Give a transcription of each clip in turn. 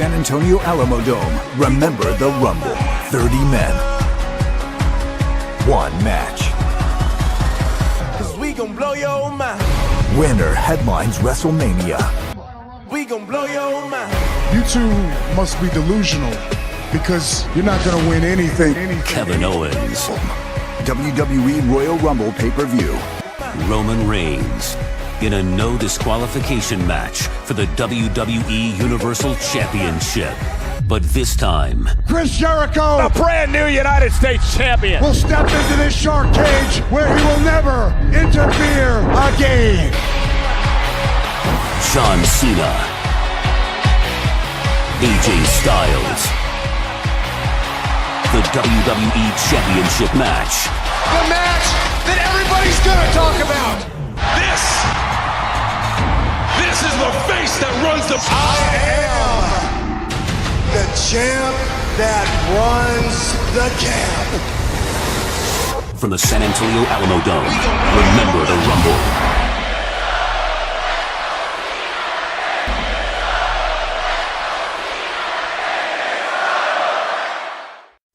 San Antonio Alamo Dome. Remember the Rumble. 30 men. One match. 'Cause we gon' blow your mind. Winner headlines WrestleMania. We gon' blow your mind. You two must be delusional because you're not gonna win anything. Kevin Owens. WWE Royal Rumble pay-per-view. Roman Reigns in a no disqualification match for the WWE Universal Championship. But this time, Chris Jericho, a brand new United States champion, will step into this shark cage where he will never interfere again. John Cena, AJ Styles, the WWE Championship match. the match that everybody's gonna talk about. This is the face that runs the. I am the champ that runs the camp. From the San Antonio Alamo Dome, remember the Rumble.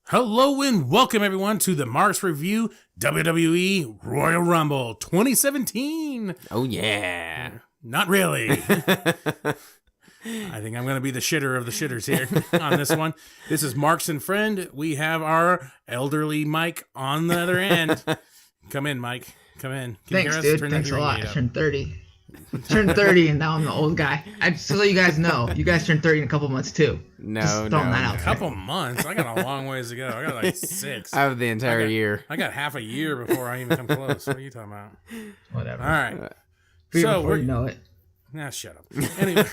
Hello and welcome everyone to the Marks Review WWE Royal Rumble 2017. Oh, yeah. Not really. I think I'm going to be the shitter of the shitters here on this one. This is Marks and Friend. We have our elderly Mike on the other end. Come in, Mike. Come in. Can Thanks, you hear us? dude. Turn Thanks that a lot. hearing I aid turned 30. Turned 30 and now I'm the old guy. Just so you guys know, you guys turned 30 in a couple months too. No, throwing that out up. A there. couple months. I got a long ways to go. I got like 6. I have the entire year. I got half a year before I even come close. What are you talking about? Whatever. All right. Before you know it. Nah, shut up. Anyway,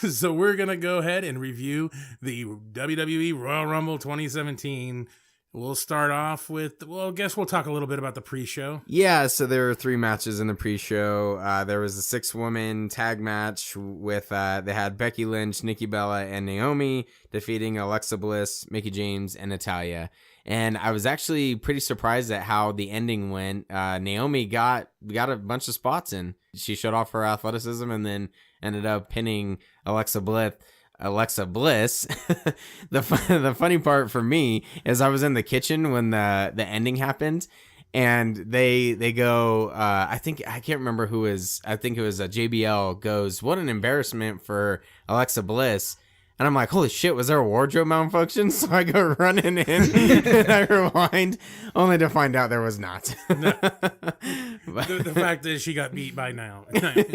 so we're going to go ahead and review the WWE Royal Rumble 2017. We'll start off with, well, I guess we'll talk a little bit about the pre-show. Yeah, so there were 3 matches in the pre-show. There was a 6-woman tag match with, they had Becky Lynch, Nikki Bella, and Naomi defeating Alexa Bliss, Mickie James, and Natalya. And I was actually pretty surprised at how the ending went. Naomi got a bunch of spots in. She showed off her athleticism and then ended up pinning Alexa Bliss. The funny part for me is I was in the kitchen when the ending happened, and they go, I can't remember who is. I think it was JBL goes, "What an embarrassment for Alexa Bliss." And I'm like, holy shit, was there a wardrobe malfunction? So I go running in and I rewind, only to find out there was not. No. The fact is she got beat by now.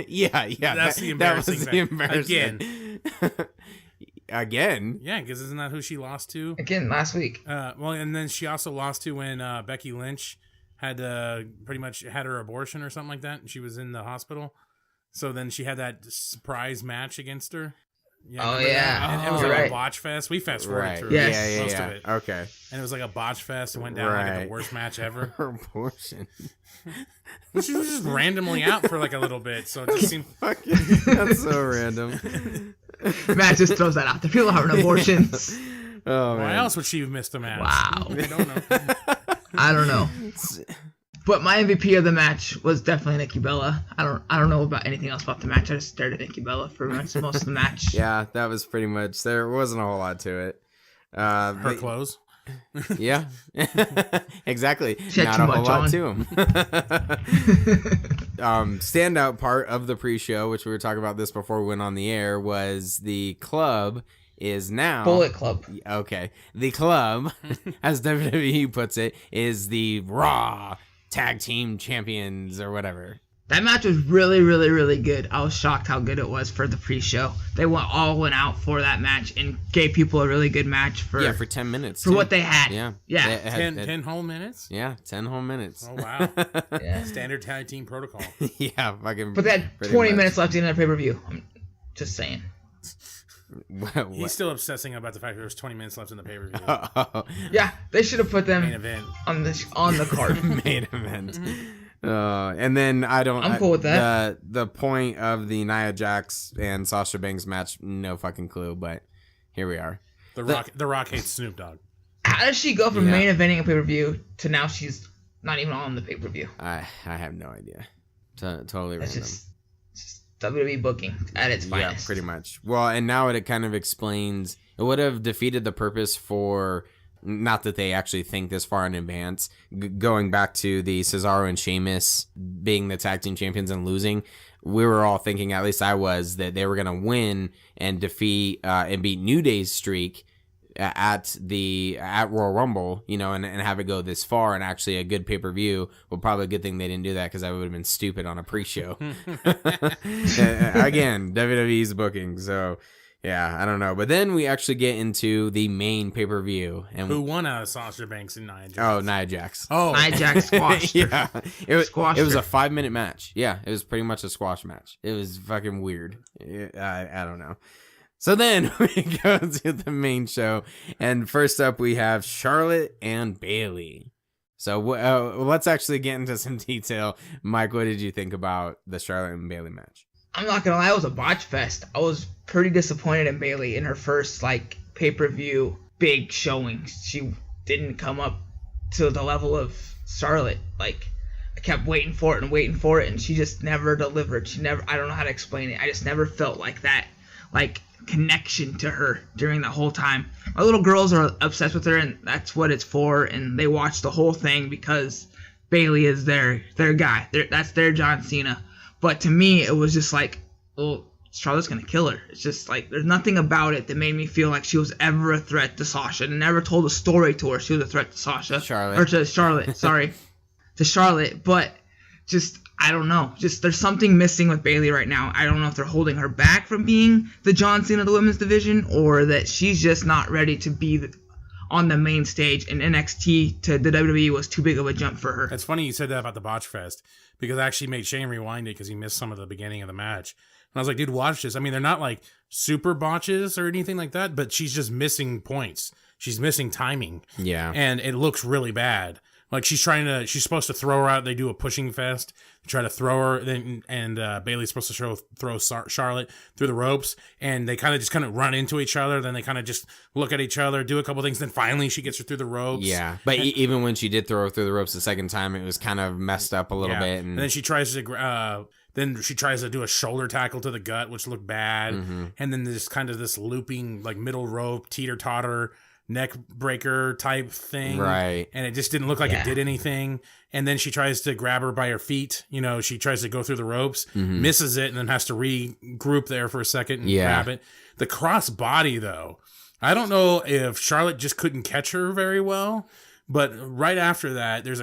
Yeah. That's the embarrassing thing. Again? Yeah, because isn't that who she lost to? Again, last week. Well, and then she also lost to when Becky Lynch had pretty much had her abortion or something like that, and she was in the hospital. So then she had that surprise match against her. Yeah, oh, yeah. And it was like a botch fest. We fast forwarded through Yes. most of it. Okay. And it was like a botch fest and went down like the worst match ever. Her abortion. She was just randomly out for like a little bit, so it just seemed... That's so random. Matt just throws that out there. People having abortions. Oh, Why man. else would she have missed a match? Wow. I don't know. I don't know. But my MVP of the match was definitely Nikki Bella. I don't know about anything else about the match. I just stared at Nikki Bella for most of the match. Yeah, that was pretty much, there wasn't a whole lot to it. Her clothes? Yeah, exactly. She had Not too a whole much lot on. to him. Standout part of the pre-show, which we were talking about this before we went on the air, was the club is now... Bullet Club. Okay. The club, as WWE puts it, is the Raw Tag Team Champions or whatever. That match was really, really, really good. I was shocked how good it was for the pre-show. They went out for that match and gave people a really good match for 10 minutes. for what they had. Yeah. Yeah. 10 whole minutes? Yeah, 10 whole minutes. Oh, wow. Yeah. Standard tag team protocol. Yeah, fucking. But they had 20 minutes left in the pay-per-view. I'm just saying. What? He's still obsessing about the fact that there's 20 minutes left in the pay-per-view. Yeah, they should have put them Main event. on the card. Main event. And then I'm cool with that. The point of the Nia Jax and Sasha Banks match, no fucking clue, but here we are. The Rock hates Snoop Dogg. How does she go from main eventing a pay-per-view to now she's not even on the pay-per-view? I have no idea. Totally That's random. just WWE booking at its finest. Yeah, pretty much. Well, and now it kind of explains, it would have defeated the purpose for, not that they actually think this far in advance, going back to the Cesaro and Sheamus being the tag team champions and losing. We were all thinking, at least I was, that they were going to win and defeat and beat New Day's streak at Royal Rumble, you know, and have it go this far, and actually a good pay-per-view. Well, probably a good thing they didn't do that, because I would have been stupid on a pre-show. Again, WWE's booking, so yeah, I don't know. But then we actually get into the main pay-per-view. And who won out of Sasha Banks and Nia Jax? Oh, Nia Jax. Oh, Nia Jax squashed her. Yeah, it was Squashed a her. 5-minute match. Yeah, it was pretty much a squash match. It was fucking weird. I don't know. So then we go to the main show, and first up we have Charlotte and Bayley. So let's actually get into some detail. Mike, what did you think about the Charlotte and Bayley match? I'm not gonna lie, it was a botch fest. I was pretty disappointed in Bayley in her first pay-per-view big showing. She didn't come up to the level of Charlotte. I kept waiting for it, and she just never delivered. I don't know how to explain it. I just never felt like that, connection to her during the whole time. My little girls are obsessed with her, and that's what it's for, and they watch the whole thing because Bayley is their guy. That's their John Cena. But to me, it was just Charlotte's gonna kill her. It's just there's nothing about it that made me feel like she was ever a threat to Sasha. And never told a story to her she was a threat to Sasha. Charlotte. Or to Charlotte, sorry. To Charlotte. But just, I don't know. Just, there's something missing with Bayley right now. I don't know if they're holding her back from being the John Cena of the women's division, or that she's just not ready to be on the main stage, and NXT to the WWE was too big of a jump for her. It's funny you said that about the botch fest, because I actually made Shane rewind it because he missed some of the beginning of the match. And I was like, dude, watch this. I mean, they're not super botches or anything like that, but she's just missing points. She's missing timing. Yeah. And it looks really bad. She's supposed to throw her out. They do a pushing fest, try to throw her, and Bayley's supposed to throw Charlotte through the ropes, and they kind of run into each other. Then they kind of just look at each other, do a couple things, then finally she gets her through the ropes. Yeah, but even when she did throw her through the ropes the second time, it was kind of messed up a little bit. And then she tries to do a shoulder tackle to the gut, which looked bad. Mm-hmm. And then there's kind of this looping middle rope teeter-totter neck breaker type thing, right? And it just didn't look like it did anything. And then she tries to grab her by her feet, she tries to go through the ropes, misses it, and then has to regroup there for a second and grab it. The cross body, though, I don't know if Charlotte just couldn't catch her very well, but right after that, there's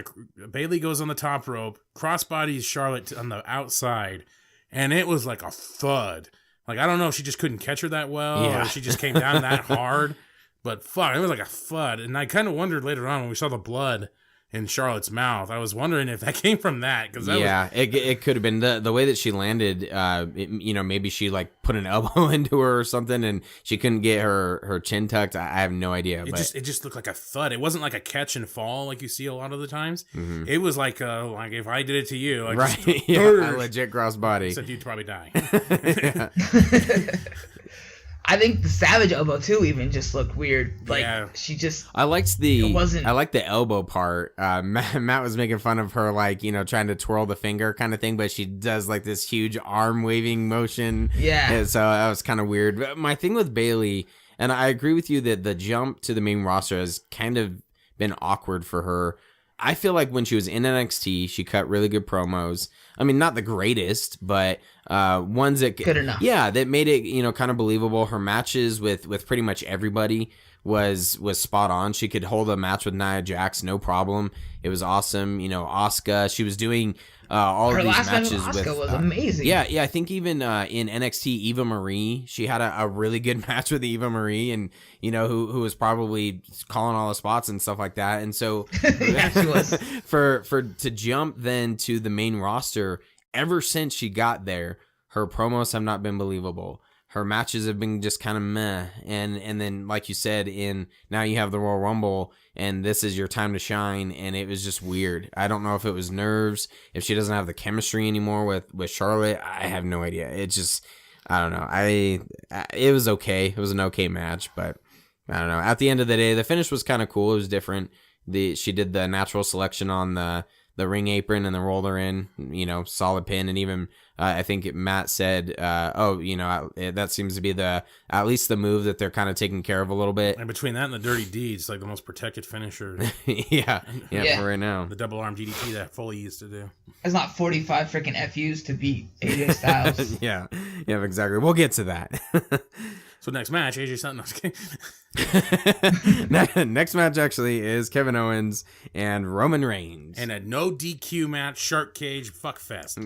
Bayley goes on the top rope, cross bodies Charlotte on the outside, and it was like a thud. I don't know if she just couldn't catch her that well, or she just came down that hard. But fuck, it was like a thud. And I kind of wondered later on when we saw the blood in Charlotte's mouth, I was wondering if that came from that. It could have been the way that she landed. Maybe she put an elbow into her or something, and she couldn't get her chin tucked. I have no idea. It just looked like a thud. It wasn't like a catch and fall like you see a lot of the times. Mm-hmm. It was like if I did it to you, right? A legit cross body. Except you'd probably die. I think the Savage elbow too even just looked weird. She just. I liked the elbow part. Matt was making fun of her, trying to twirl the finger kind of thing, but she does this huge arm waving motion. Yeah. And so that was kind of weird. But my thing with Bayley, and I agree with you that the jump to the main roster has kind of been awkward for her. I feel like when she was in NXT, she cut really good promos. I mean, not the greatest, but ones that good enough. Yeah, that made it kind of believable. Her matches with pretty much everybody was spot on. She could hold a match with Nia Jax, no problem. It was awesome. Asuka, she was doing all her of these last matches match with Asuka was amazing. Yeah, I think even in NXT, Eva Marie, she had a really good match with Eva Marie, and who was probably calling all the spots and stuff like that. And so yeah, she was. for to jump then to the main roster, ever since she got there, her promos have not been believable. Her matches have been just kind of meh. And then, like you said, now you have the Royal Rumble, and this is your time to shine, and it was just weird. I don't know if it was nerves, if she doesn't have the chemistry anymore with Charlotte. I have no idea. It just, I don't know. It was okay. It was an okay match, but I don't know. At the end of the day, the finish was kind of cool. It was different. She did the natural selection on the ring apron and then rolled her in, solid pin. And even I think Matt said, that seems to be at least the move that they're kind of taking care of a little bit. And between that and the Dirty Deeds, like the most protected finisher. yeah, for right now. The double arm DDT that Foley used to do. It's not 45 freaking FUs to beat AJ Styles. yeah, exactly. We'll get to that. So next match, AJ Styles. No, Next match actually is Kevin Owens and Roman Reigns. And a no DQ match, shark cage, fuck fest.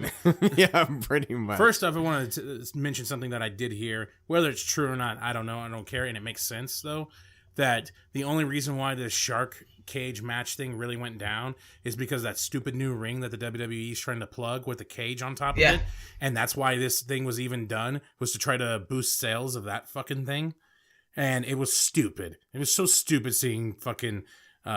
Yeah, pretty much. First off, I wanted to mention something that I did hear. Whether it's true or not, I don't know. I don't care. And it makes sense, though, that the only reason why this shark cage match thing really went down is because that stupid new ring that the WWE is trying to plug with the cage on top of it. And that's why this thing was even done, was to try to boost sales of that fucking thing. And it was stupid. It was so stupid seeing fucking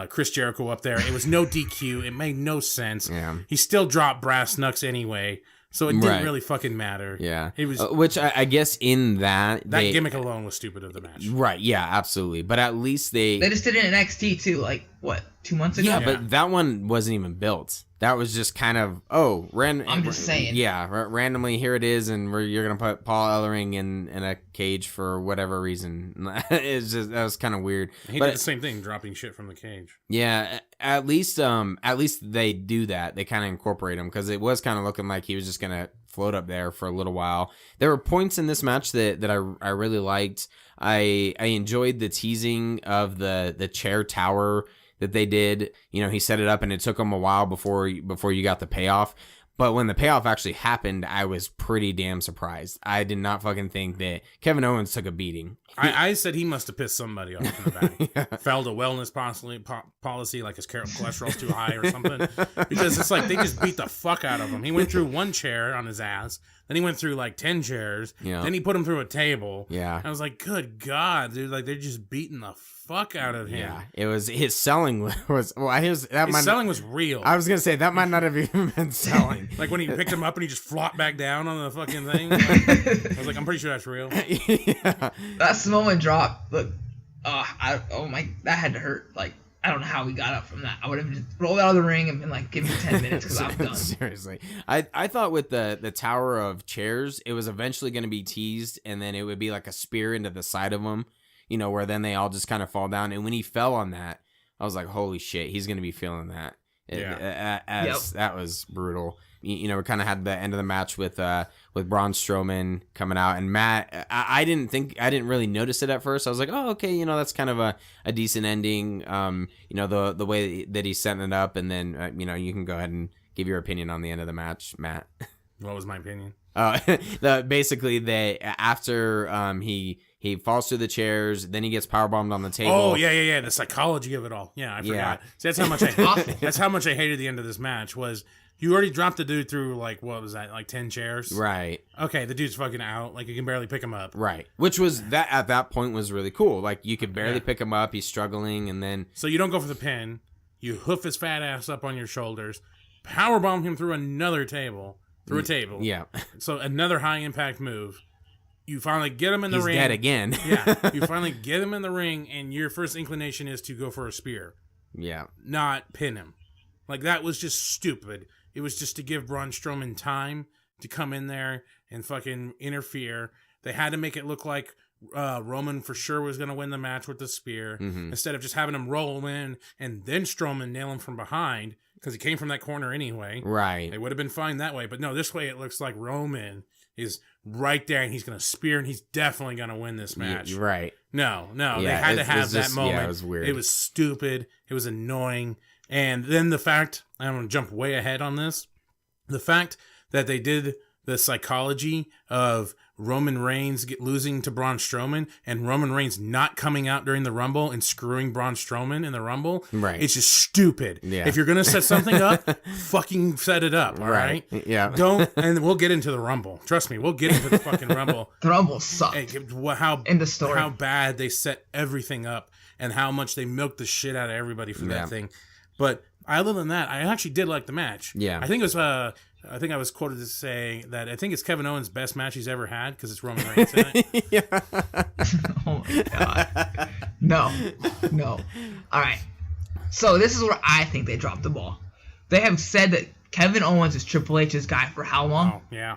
Chris Jericho up there. It was no DQ. It made no sense. Yeah. He still dropped brass knucks anyway. So it didn't really fucking matter. Yeah. It was which I guess in that gimmick alone was stupid of the match. Right. Yeah, absolutely. But at least they just did it in NXT too, like what, 2 months ago? Yeah, but that one wasn't even built. That was just kind of I'm just saying. Yeah, randomly here it is, and you're gonna put Paul Ellering in a cage for whatever reason. That was kind of weird. He did the same thing, dropping shit from the cage. Yeah, at least they do that. They kind of incorporate him, because it was kind of looking like he was just gonna float up there for a little while. There were points in this match that I really liked. I enjoyed the teasing of the chair tower that they did. He set it up and it took him a while before you got the payoff. But when the payoff actually happened, I was pretty damn surprised. I did not fucking think that Kevin Owens took a beating. I said he must have pissed somebody off in the back. Yeah. Failed a wellness policy, like his cholesterol's too high or something. Because it's like they just beat the fuck out of him. He went through one chair on his ass. Then he went through like 10 chairs. Yeah. Then he put him through a table. Yeah. I was like, good God, dude. Like, they're just beating the fuck out of him. Yeah. It was, his selling was selling was real. I was going to say, that might not have even been selling. Like when he picked him up and he just flopped back down on the fucking thing. I was like, I'm pretty sure that's real. Yeah. That Samoan drop, look, that had to hurt. Like, I don't know how we got up from that. I would have just rolled out of the ring and been like, give me 10 minutes because I'm done. Seriously. I thought with the tower of chairs, it was eventually going to be teased, and then it would be like a spear into the side of them, where then they all just kind of fall down. And when he fell on that, I was like, holy shit, he's going to be feeling that. That was brutal. We kind of had the end of the match with Braun Strowman coming out, and Matt. I didn't really notice it at first. I was like, oh, okay, that's kind of a decent ending. The way that he's setting it up, and then you can go ahead and give your opinion on the end of the match, Matt. What was my opinion? Basically, after he falls through the chairs, then he gets powerbombed on the table. Oh yeah. The psychology of it all. Yeah, I forgot. Yeah. See, that's how much I hated the end of this match. Was you already dropped the dude through, like, what was that, like 10 chairs? Right. Okay, the dude's fucking out. Like, you can barely pick him up. Right. Which was, that at that point was really cool. Like, you could barely pick him up. He's struggling, and then... So you don't go for the pin. You hoof his fat ass up on your shoulders. Powerbomb him through another table. Through a table. Yeah. So another high-impact move. You finally get him in the ring. He's dead again. Yeah. You finally get him in the ring, and your first inclination is to go for a spear. Yeah. Not pin him. Like, that was just stupid. It was just to give Braun Strowman time to come in there and fucking interfere. They had to make it look like Roman for sure was going to win the match with the spear, instead of just having him roll in and then Strowman nail him from behind, because he came from that corner anyway. Right. It would have been fine that way. But no, this way it looks like Roman is right there and he's going to spear and he's definitely going to win this match. Right. No. They had to have that moment. Yeah, it was weird. It was stupid. It was annoying. And then the fact, I'm going to jump way ahead on this, the fact that they did the psychology of Roman Reigns losing to Braun Strowman and Roman Reigns not coming out during the Rumble and screwing Braun Strowman in the Rumble. Right. It's just stupid. Yeah. If you're going to set something up, fucking set it up. All right. Yeah. And we'll get into the Rumble. Trust me, we'll get into the fucking Rumble. The Rumble sucked. In the story. How bad they set everything up and how much they milked the shit out of everybody for that thing. But other than that, I actually did like the match. Yeah. I think it was, I was quoted as saying that I think it's Kevin Owens' best match he's ever had because it's Roman Reigns in it. Yeah. Oh my God. No. All right. So this is where I think they dropped the ball. They have said that Kevin Owens is Triple H's guy for how long? Oh, yeah.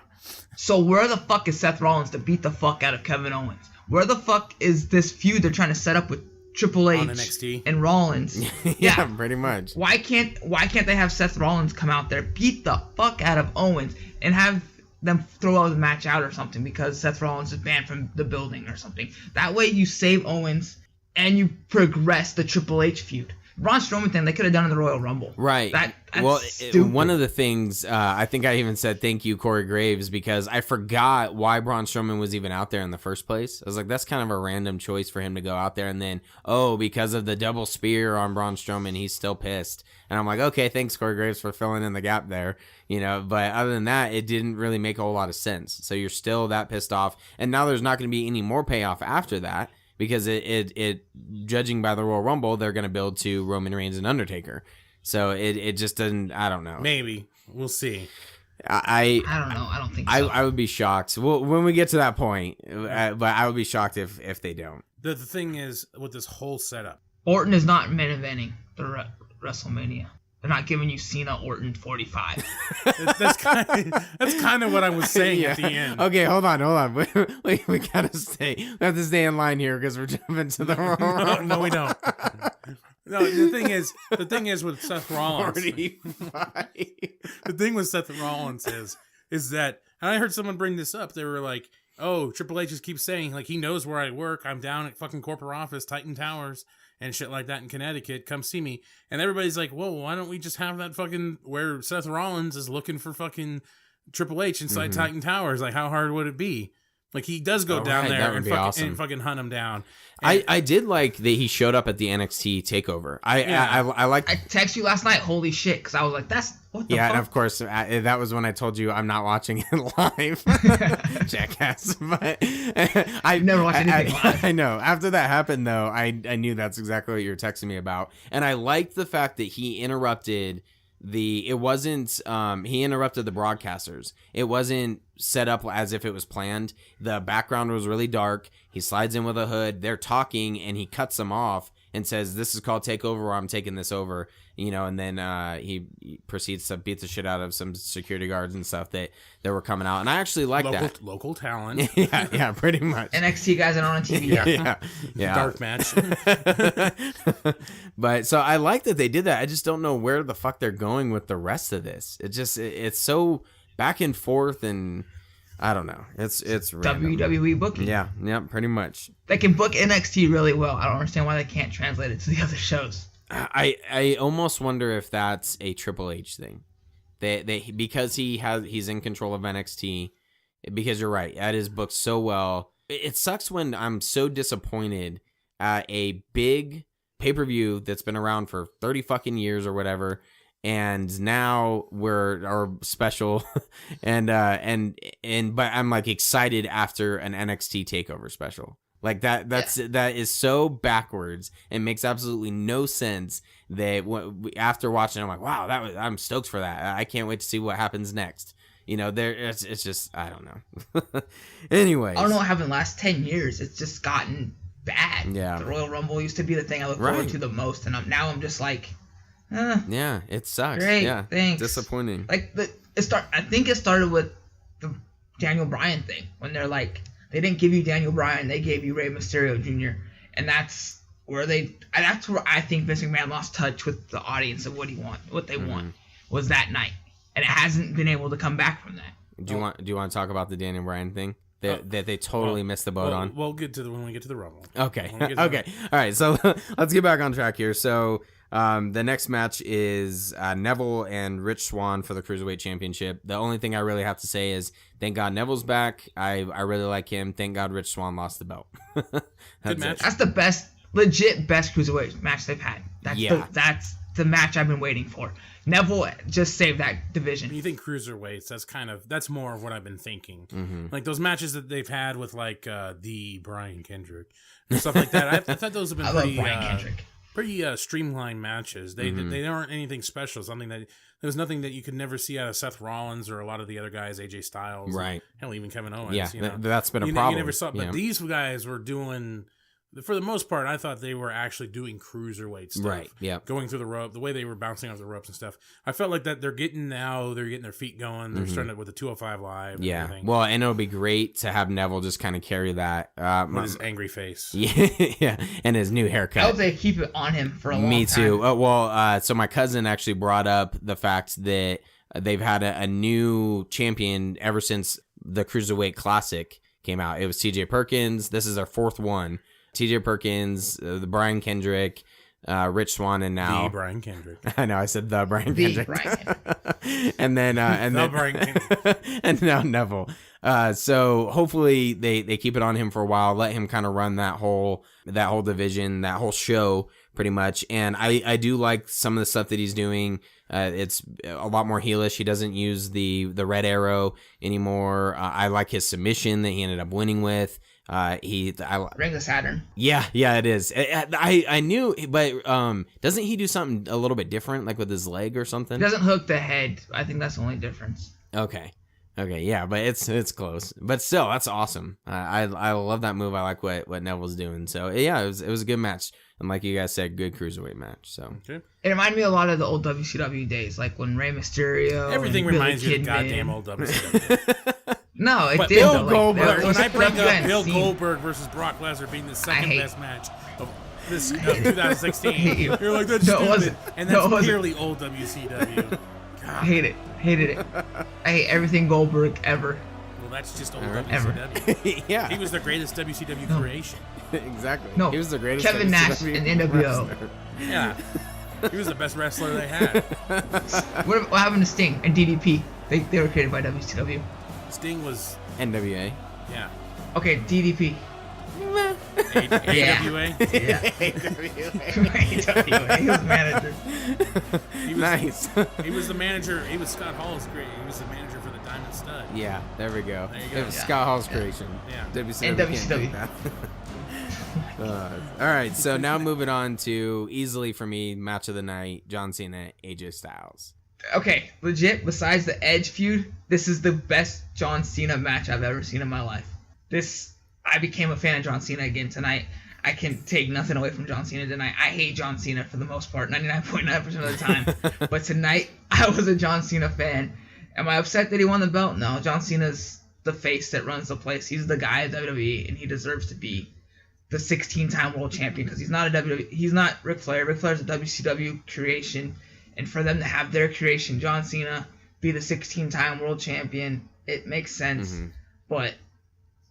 So where the fuck is Seth Rollins to beat the fuck out of Kevin Owens? Where the fuck is this feud they're trying to set up with Triple H On NXT? and Rollins? Yeah, pretty much. Why can't they have Seth Rollins come out there, beat the fuck out of Owens, and have them throw the match out or something because Seth Rollins is banned from the building or something? That way you save Owens and you progress the Triple H feud. Braun Strowman thing they could have done in the Royal Rumble. Right. That's stupid. One of the things, I think I even said thank you, Corey Graves, because I forgot why Braun Strowman was even out there in the first place. I was like, that's kind of a random choice for him to go out there. And then, because of the double spear on Braun Strowman, he's still pissed. And I'm like, okay, thanks, Corey Graves, for filling in the gap there. But other than that, it didn't really make a whole lot of sense. So you're still that pissed off. And now there's not going to be any more payoff after that. Because it judging by the Royal Rumble, they're going to build to Roman Reigns and Undertaker. So it just doesn't, I don't know. Maybe. We'll see. I don't know. I don't think so. I would be shocked. Well, when we get to that point, but I would be shocked if they don't. The thing is, with this whole setup. Orton is not main eventing the WrestleMania. They're not giving you Cena Orton 45. That's kind of what I was saying at the end. Okay, hold on. We gotta stay. We have to stay in line here because we're jumping to the wrong. No, we don't. No, the thing is with Seth Rollins. 45. The thing with Seth Rollins is that, and I heard someone bring this up. They were like, "Oh, Triple H just keeps saying like he knows where I work. I'm down at fucking corporate office, Titan Towers." And shit like that in Connecticut, come see me. And everybody's like, whoa, why don't we just have that fucking, where Seth Rollins is looking for fucking Triple H inside Titan Towers? Like, how hard would it be? Like, he does go down there and fucking hunt him down. And I did like that he showed up at the NXT takeover. I like. I texted you last night, holy shit, because I was like, what the fuck? And of course, that was when I told you I'm not watching it live. Jackass. But I've never watched anything live. I know. After that happened, though, I knew that's exactly what you were texting me about. And I liked the fact that he interrupted he interrupted the broadcasters. It wasn't set up as if it was planned. The background was really dark. He slides in with a hood. They're talking, and he cuts them off and says, "This is called Takeover, or I'm taking this over." And then he proceeds to beat the shit out of some security guards and stuff that were coming out. And I actually like that. Local talent. yeah, pretty much. NXT guys are on TV. Yeah. Dark match. But so I like that they did that. I just don't know where the fuck they're going with the rest of this. It's so back and forth, and I don't know. It's random. WWE booking. Yeah, pretty much. They can book NXT really well. I don't understand why they can't translate it to the other shows. I almost wonder if that's a Triple H thing. Because he's in control of NXT. Because you're right, that is booked so well. It sucks when I'm so disappointed at a big pay-per-view that's been around for 30 fucking years or whatever, and now we're special and but I'm like excited after an NXT takeover special. Like that is so backwards and makes absolutely no sense. That after watching, I'm like, wow, I'm stoked for that. I can't wait to see what happens next. It's just, I don't know. Anyways, I don't know what happened the last 10 years. It's just gotten bad. Yeah. The Royal Rumble used to be the thing I look forward to the most, and now I'm just like, yeah, it sucks. Great, yeah, thanks. Disappointing. Like I think it started with the Daniel Bryan thing when they're like, they didn't give you Daniel Bryan, they gave you Rey Mysterio Jr. And that's where I think Vince McMahon lost touch with the audience of what they want was that night, and it hasn't been able to come back from that. Do you want to talk about the Daniel Bryan thing that they totally missed the boat on? We'll get to when we get to the Rumble. Okay. Okay. All right. So let's get back on track here. So the next match is Neville and Rich Swann for the Cruiserweight Championship. The only thing I really have to say is thank God Neville's back. I really like him. Thank God Rich Swann lost the belt. Good match. That's the legit best Cruiserweight match they've had. That's the match I've been waiting for. Neville just saved that division. When you think cruiserweights, that's more of what I've been thinking. Mm-hmm. Like those matches that they've had with like the Brian Kendrick and stuff like that. I thought those have been pretty streamlined matches. They aren't anything special. Something that there was nothing that you could never see out of Seth Rollins or a lot of the other guys, AJ Styles, right? Hell, even Kevin Owens. Yeah, that's been a problem. You never saw, but these guys were doing for the most part, I thought they were actually doing cruiserweight stuff. Right, yeah. Going through the rope, the way they were bouncing off the ropes and stuff. I felt like that they're getting their feet going. They're starting it with the 205 Live. And everything. Well, and it'll be great to have Neville just kind of carry that. With his angry face. Yeah, and his new haircut. I hope they keep it on him for a long time. Me too. So my cousin actually brought up the fact that they've had a new champion ever since the Cruiserweight Classic came out. It was TJ Perkins. This is our 4th one. TJ Perkins, the Brian Kendrick, Rich Swann, and now the Brian Kendrick. I know I said the Brian Kendrick. and then Brian Kendrick. and now Neville. So hopefully they keep it on him for a while, let him kind of run that whole division, that whole show pretty much. And I do like some of the stuff that he's doing. It's a lot more heelish. He doesn't use the red arrow anymore. I like his submission that he ended up winning with. Ring of Saturn. Yeah, it is. I knew, but doesn't he do something a little bit different, like with his leg or something? He doesn't hook the head. I think that's the only difference. Okay, yeah, but it's close. But still, that's awesome. I love that move. I like what Neville's doing. So yeah, it was a good match, and like you guys said, good cruiserweight match. So okay. It reminded me a lot of the old WCW days, like when Rey Mysterio. Everything and reminds Billy you of the Kidman. goddamn old WCW. No, it But did. Bill Goldberg. When I bring up Bill Goldberg versus Brock Lesnar being the second best match of 2016, you're like, that's stupid. And that's purely old WCW. God. Hated it. I hate everything Goldberg ever. Well, that's just old WCW. Yeah, he was the greatest WCW creation. Exactly. No, he was the greatest. Kevin Nash and NWO. Yeah, he was the best wrestler they had. What happened to Sting and DDP? They were created by WCW. Sting was NWA. Yeah. Okay, DDP. AWA. Yeah. AWA. He was manager. Nice. He was the manager. He was Scott Hall's great. He was the manager for the Diamond Stud. Yeah, there we go. There you go. It was Scott Hall's creation. Yeah. WCW. And can't WCW. do that. All right, so now moving on to easily for me match of the night: John Cena, AJ Styles. Okay, legit. Besides the Edge feud, this is the best John Cena match I've ever seen in my life. I became a fan of John Cena again tonight. I can take nothing away from John Cena tonight. I hate John Cena for the most part, 99.9% of the time. But tonight, I was a John Cena fan. Am I upset that he won the belt? No. John Cena's the face that runs the place. He's the guy at WWE, and he deserves to be the 16-time world champion because he's not a WWE. He's not Ric Flair. Ric Flair's a WCW creation, and for them to have their creation, John Cena, be the 16-time world champion, it makes sense. Mm-hmm. But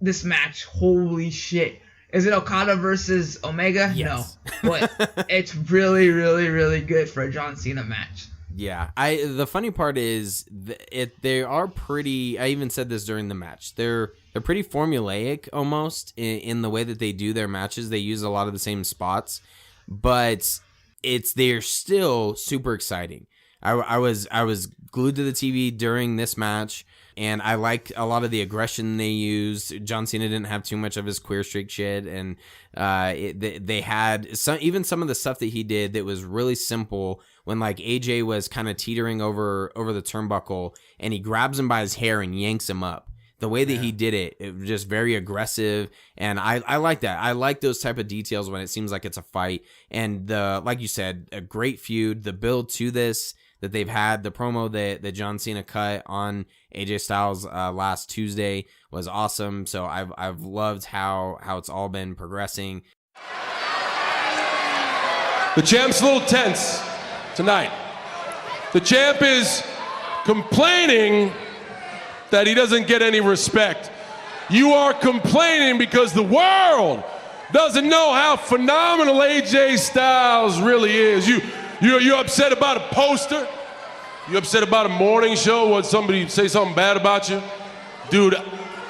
this match, holy shit. Is it Okada versus Omega? Yes. No. But it's really, really, really good for a John Cena match. Yeah. The funny part is they are pretty, I even said this during the match. They're pretty formulaic almost in the way that they do their matches. They use a lot of the same spots, but they're still super exciting. I was glued to the TV during this match, and I liked a lot of the aggression they used. John Cena didn't have too much of his queer streak shit, and they had even some of the stuff that he did that was really simple. When like AJ was kind of teetering over the turnbuckle, and he grabs him by his hair and yanks him up. The way that he did it was just very aggressive, and I like that. I like those type of details when it seems like it's a fight. And like you said, a great feud. The build to this that they've had, the promo that John Cena cut on AJ Styles last Tuesday was awesome. So I've loved how it's all been progressing. The champ's a little tense tonight. The champ is complaining that he doesn't get any respect. You are complaining because the world doesn't know how phenomenal AJ Styles really is. You're upset about a poster? You upset about a morning show? What, somebody say something bad about you? Dude,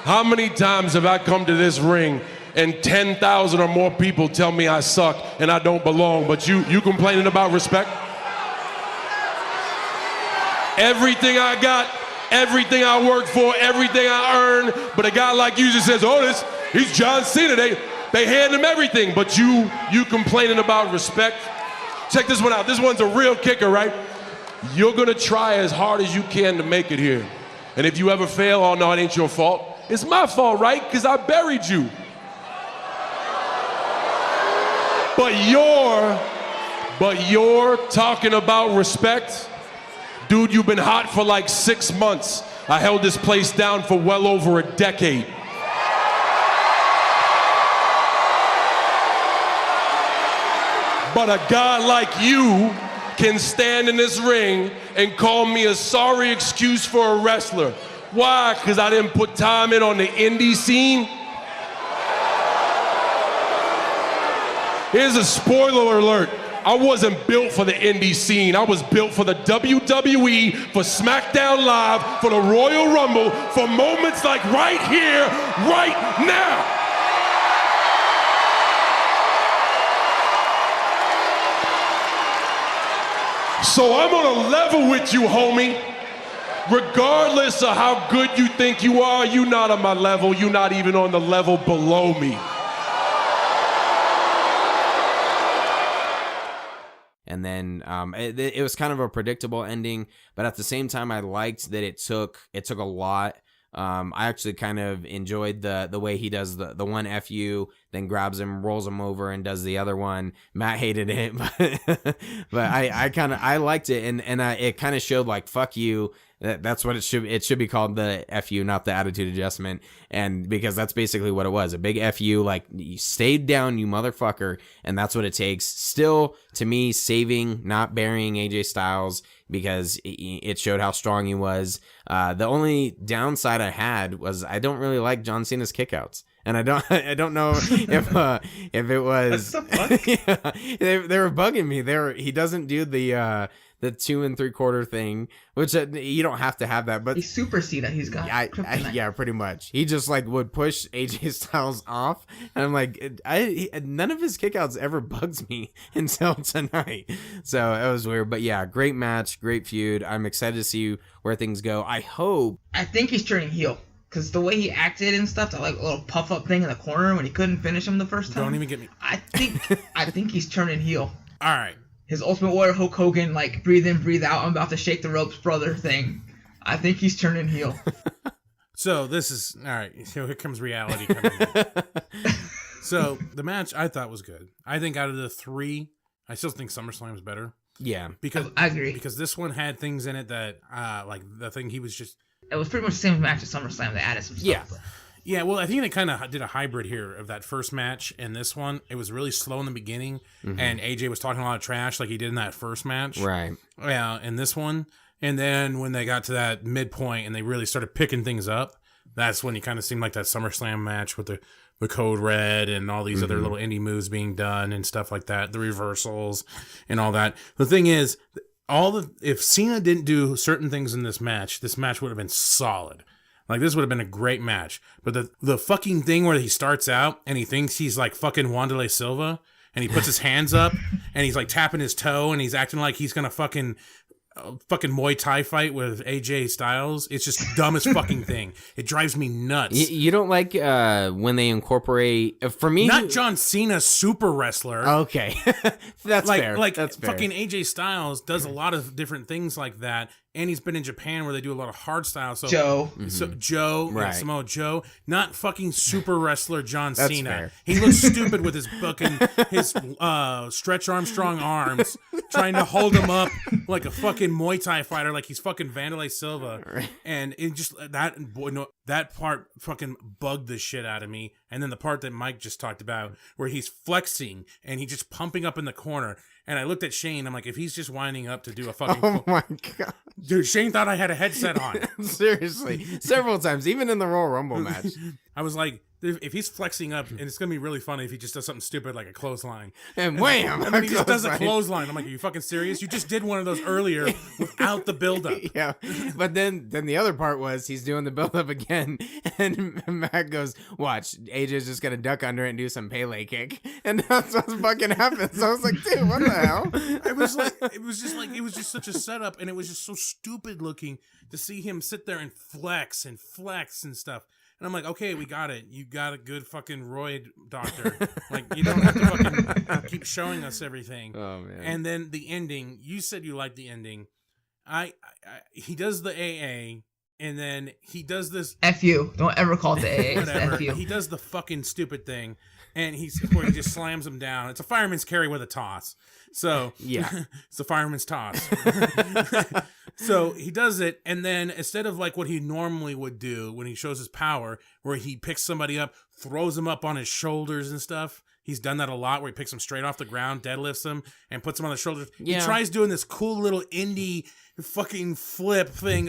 how many times have I come to this ring and 10,000 or more people tell me I suck and I don't belong, but you complaining about respect? Everything I got, everything I work for, everything I earn, but a guy like you just says, oh, he's John Cena. They hand him everything, but you complaining about respect? Check this one out. This one's a real kicker, right? You're gonna try as hard as you can to make it here. And if you ever fail, oh no, it ain't your fault. It's my fault, right? Because I buried you. But you're talking about respect? Dude, you've been hot for like 6 months. I held this place down for well over a decade. But a guy like you can stand in this ring and call me a sorry excuse for a wrestler. Why? Because I didn't put time in on the indie scene? Here's a spoiler alert. I wasn't built for the indie scene. I was built for the WWE, for SmackDown Live, for the Royal Rumble, for moments like right here, right now. So I'm on a level with you, homie. Regardless of how good you think you are, you're not on my level. You're not even on the level below me. And then it was kind of a predictable ending, but at the same time, I liked that it took a lot. I actually kind of enjoyed the way he does the one FU, then grabs him, rolls him over, and does the other one. Matt hated it, but I liked it, and it kind of showed like, fuck you. That's what it should be called, the FU, not the attitude adjustment. And because that's basically what it was, a big FU, like, you stayed down, you motherfucker, and that's what it takes. Still, to me, saving, not burying AJ Styles, because it showed how strong he was. The only downside I had was I don't really like John Cena's kickouts. And I don't know if it was yeah, they were bugging me. He doesn't do the 2 3/4 thing, which you don't have to have that, but he's Super Cena. He's got yeah, pretty much. He just like would push AJ Styles off, and I'm like, none of his kickouts ever bugs me until tonight. So it was weird, but yeah, great match, great feud. I'm excited to see where things go. I think he's turning heel. Because the way he acted and stuff, that like little puff up thing in the corner when he couldn't finish him the first time. Don't even get me. I think he's turning heel. All right. His Ultimate Warrior Hulk Hogan, like, breathe in, breathe out, I'm about to shake the ropes, brother thing. I think he's turning heel. So this is all right. So here comes reality coming in. So the match I thought was good. I think out of the 3, I still think SummerSlam is better. Yeah, because I agree. Because this one had things in it that, like the thing he was just. It was pretty much the same match as SummerSlam. They added some stuff. Yeah. Yeah, well, I think they kind of did a hybrid here of that first match and this one. It was really slow in the beginning, and AJ was talking a lot of trash like he did in that first match. Right. Yeah, in this one. And then when they got to that midpoint and they really started picking things up, that's when it kind of seemed like that SummerSlam match with the Code Red and all these other little indie moves being done and stuff like that, the reversals and all that. The thing is, if Cena didn't do certain things in this match would have been solid. Like, this would have been a great match. But the fucking thing where he starts out and he thinks he's like fucking Wanderlei Silva and he puts his hands up and he's like tapping his toe and he's acting like he's gonna fucking Muay Thai fight with AJ Styles. It's just the dumbest fucking thing. It drives me nuts. You don't like when they incorporate, for me, not John Cena, super wrestler. Okay. That's fair. Like, that's fair. Fucking AJ Styles does a lot of different things like that. And he's been in Japan where they do a lot of hard style. So Joe, right. Samoa Joe, not fucking super wrestler John That's Cena. fair. He looks stupid with his fucking Stretch Armstrong arms, trying to hold him up like a fucking Muay Thai fighter, like he's fucking Wanderlei Silva. Right. And it just that part fucking bugged the shit out of me. And then the part that Mike just talked about, where he's flexing and he's just pumping up in the corner. And I looked at Shane. I'm like, if he's just winding up to do a fucking... Oh, my God. Dude, Shane thought I had a headset on. Seriously. Several times, even in the Royal Rumble match. I was like, if he's flexing up, and it's going to be really funny if he just does something stupid like a clothesline. And wham! And then he just does a clothesline. I'm like, are you fucking serious? You just did one of those earlier without the buildup. Yeah. But then the other part was he's doing the buildup again, and Matt goes, watch, AJ's just going to duck under it and do some Pele kick. And that's what fucking happens. So I was like, dude, what the hell? It was just such a setup, and it was just so stupid looking to see him sit there and flex and stuff. And I'm like, okay, we got it. You got a good fucking roid doctor. Like, you don't have to fucking keep showing us everything. Oh, man. And then the ending, you said you liked the ending. He does the AA, and then he does this... F you. Don't ever call it the AA. It's the whatever. F you. He does the fucking stupid thing and he just slams him down. It's a fireman's carry with a toss. So Yeah. it's a fireman's toss. So he does it, and then instead of like what he normally would do when he shows his power, where he picks somebody up, throws them up on his shoulders and stuff. He's done that a lot, where he picks them straight off the ground, deadlifts them, and puts them on the shoulders. Yeah. He tries doing this cool little indie fucking flip thing